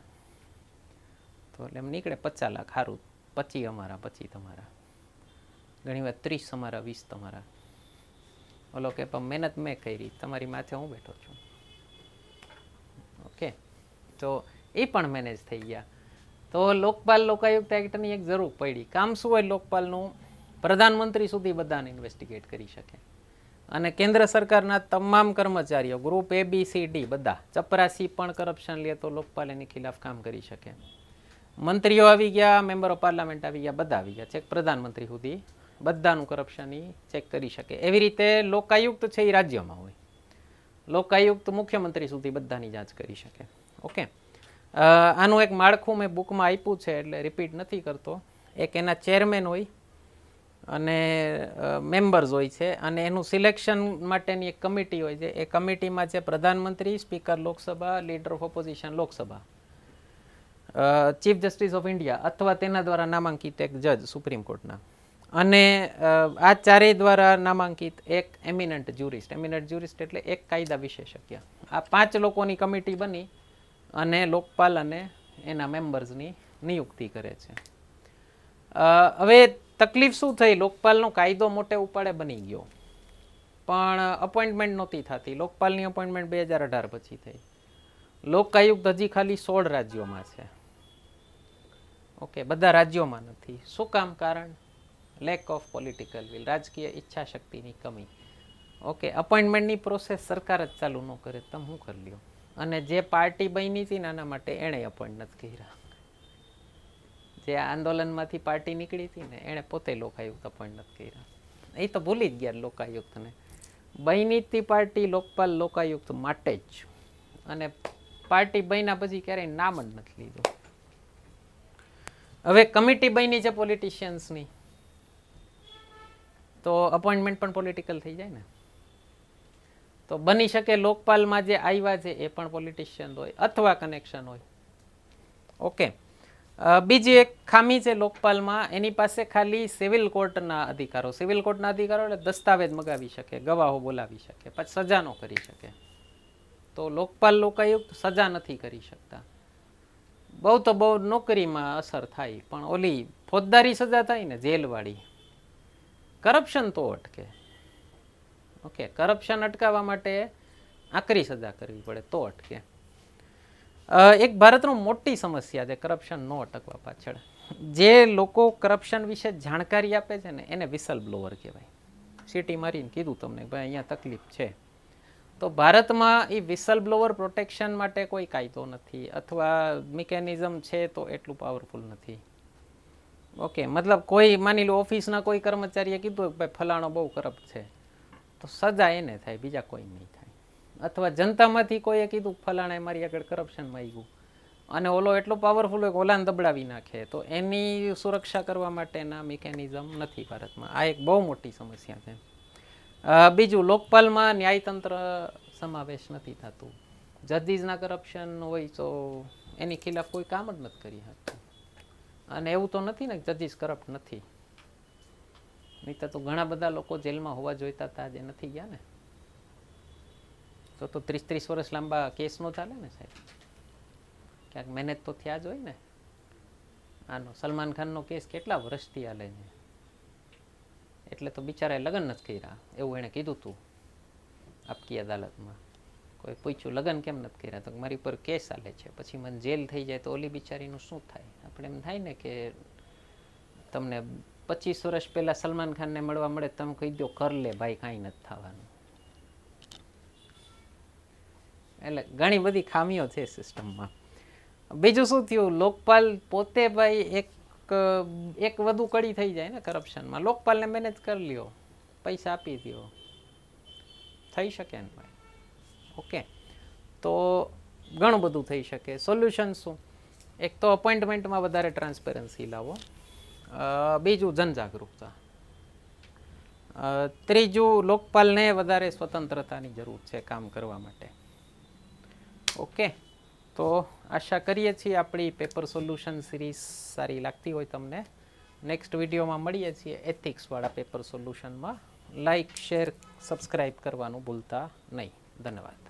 તો એટલે એમ નીકળે 50 લાખ. સારું, 25 અમારા, 25 તમારા. ઘણીવાર 30 અમારા, 20 તમારા. ઓલો કે પણ મહેનત મેં કરી, તમારી માથે હું બેઠો છું. ઓકે, તો એ પણ મેનેજ થઈ ગયા. તો લોકપાલ લોકાયુક્ત એક્ટની એક જરૂર પડી. કામ શું હોય લોકપાલનું? પ્રધાનમંત્રી સુધી બધાને ઇન્વેસ્ટિગેટ કરી શકે. અને કેન્દ્ર સરકારના તમામ કર્મચારીઓ, group A, B, C, D બધા, ચપરાસી પણ કરપ્શન લે તો લોકપાલ એની ખિલાફ કામ કરી શકે. મંત્રીઓ આવી ગયા, મેમ્બર ઓફ પાર્લામેન્ટ આવી ગયા, બધા આવી ગયા, છેક પ્રધાનમંત્રી સુધી બધાનું કરપ્શન ચેક કરી શકે. એવી રીતે લોકાયુક્ત છે એ રાજ્યમાં હોય. લોકાયુક્ત મુખ્યમંત્રી સુધી બધાની જાંચ કરી શકે. ઓકે, આનું એક માળખું મેં બુકમાં આપ્યું છે, એટલે રિપીટ નથી કરતો. એક એના ચેરમેન હોય અને મેમ્બર્સ હોય છે, અને એનું સિલેક્શન માટેની એક કમિટી હોય છે. એ કમિટીમાં છે પ્રધાનમંત્રી, speaker Lok Sabha, leader of opposition Lok Sabha, chief justice of India અથવા તેના દ્વારા નામાંકિત એક જજ સુપ્રીમ કોર્ટના, અને આ ચારેય દ્વારા નામાંકિત એક એમિનન્ટ જ્યુરિસ્ટ. એમિનન્ટ જ્યુરિસ્ટ એટલે એક કાયદા વિશેષજ્ઞ. આ 5 લોકોની કમિટી બની અને લોકપાલ અને એના મેમ્બર્સની નિયુક્તિ કરે છે. હવે તકલીફ શું થઈ? લોકપાલનો કાયદો મોટે ઉપાડે બની ગયો, પણ અપોઇન્ટમેન્ટ નહોતી થતી. લોકપાલની અપોઇન્ટમેન્ટ 2018 પછી થઈ. લોકાયુક્ત હજી ખાલી 16 રાજ્યોમાં છે. ઓકે, બધા રાજ્યોમાં નથી. શું કામ? કારણ લેક ઓફ પોલિટિકલ વિલ, રાજકીય ઈચ્છા શક્તિની કમી. ઓકે, અપોઇન્ટમેન્ટની પ્રોસેસ સરકાર જ ચાલુ ન કરે, તમે શું કરી લ્યો? અને જે પાર્ટી બની હતી ને આના માટે એણે અપોઇન્ટ નથી કર્યા. જે આંદોલનમાંથી પાર્ટી નીકળી હતી ને એણે પોતે લોકાયુક્ત અપોઇન્ટ નથી કર્યા. એ તો ભૂલી જ ગયા લોકાયુક્તને. બની હતી પાર્ટી લોકપાલ લોકાયુક્ત માટે જ, અને પાર્ટી બન્યા પછી ક્યારેય નામ જ નથી લીધું. હવે કમિટી બની છે પોલિટિશિયન્સની, તો અપોઇન્ટમેન્ટ પણ પોલિટિકલ થઈ જાય ને. તો બની શકે લોકપાલમાં જે આવ્યા છે એ પણ પોલિટિશિયન હોય અથવા કનેક્શન હોય. ઓકે, બીજી એક ખામી છે લોકપાલમાં, એની પાસે ખાલી સિવિલ કોર્ટના અધિકારો. સિવિલ કોર્ટના અધિકારો એટલે દસ્તાવેજ મગાવી શકે, ગવાહો બોલાવી શકે, પછી સજા ન કરી શકે. તો લોકપાલ લોકાયુક્ત સજા નથી કરી શકતા. બહુ તો બહુ નોકરીમાં અસર થાય, પણ ઓલી ફોજદારી સજા થાય ને જેલવાળી, કરપ્શન તો અટકે. ઓકે, કરપ્શન અટકાવવા માટે આકરી સજા કરવી પડે તો અટકે. એક ભારતનું મોટી સમસ્યા છે કરપ્શન ન અટકવા પાછળ. જે લોકો કરપ્શન વિશે જાણકારી આપે છે ને એને વિસલ બ્લોવર કહેવાય. સિટી મારીને કીધું તમને ભાઈ અહીંયા તકલીફ છે, તો ભારતમાં એ વિસલ બ્લોવર પ્રોટેક્શન માટે કોઈ કાયદો નથી અથવા મિકેનિઝમ છે તો એટલું પાવરફુલ નથી. ઓકે, મતલબ કોઈ માની લો ઓફિસના કોઈ કર્મચારીએ કીધું કે ભાઈ ફલાણો બહુ કરપ્ટ છે, તો સજા એને થાય, બીજા કોઈ નહીં થાય. અથવા જનતામાંથી કોઈએ કીધું ફલાણાએ મારી આગળ કરપ્શનમાં આવ્યું અને ઓલો એટલો પાવરફુલ હોય કે ઓલાને દબડાવી નાખે, તો એની સુરક્ષા કરવા માટેના મિકેનિઝમ નથી ભારતમાં. આ એક બહુ મોટી સમસ્યા છે. બીજું, લોકપાલમાં ન્યાયતંત્ર સમાવેશ નથી થતું. જજીસના કરપ્શન હોય તો એની ખિલાફ કોઈ કામ જ નથી કરી શકતું. અને એવું તો નથી ને કે જજીસ કરપ્ટ નથી, નહીં તો ઘણા બધા લોકો જેલમાં હોવા જોઈતા હતા, જે નથી ગયા ને. તો 30-30 વર્ષ લાંબા કેસ નો ચાલે ને સાહેબ, ક્યાંક મહેનત તો થયા જ હોય ને. આનો સલમાન ખાનનો કેસ કેટલા વર્ષથી હાલે છે, એટલે તો બિચારાએ લગ્ન નથી કર્યા એવું એણે કીધું હતું આપકી અદાલતમાં. કોઈ પૂછ્યું લગ્ન કેમ નથી કર્યા, તો મારી પર કેસ ચાલે છે, પછી મને જેલ થઈ જાય તો ઓલી બિચારીનું શું થાય. આપણે એમ થાય ને કે તમને 25 વર્ષ પહેલા સલમાન ખાનને મળવા મળે, તમે કહી દો કર લે ભાઈ, કાંઈ નથી થવાનું. એટલે ઘણી બધી ખામીઓ છે સિસ્ટમમાં. બીજું શું થયું, લોકપાલ પોતે ભાઈ એક વધુ કડી થઈ જાય ને કરપ્શનમાં. લોકપાલને મેનેજ કરી લ્યો, પૈસા આપી દો, થઈ શકે ને ભાઈ. ઓકે, તો ઘણું બધું થઈ શકે. સોલ્યુશન શું? એક તો અપોઇન્ટમેન્ટમાં વધારે ટ્રાન્સપેરન્સી લાવો. બીજું, જનજાગૃતતા. ત્રીજું, લોકપાલને વધારે સ્વતંત્રતાની જરૂર છે કામ કરવા માટે. ઓકે, તો આશા કરીએ છીએ આપણી પેપર સોલ્યુશન સિરીઝ સારી લાગતી હોય તમને. નેક્સ્ટ વિડીયોમાં મળીએ છીએ એથિક્સવાળા પેપર સોલ્યુશનમાં. લાઇક, શેર, સબસ્ક્રાઈબ કરવાનું ભૂલતા નહીં. ધન્યવાદ.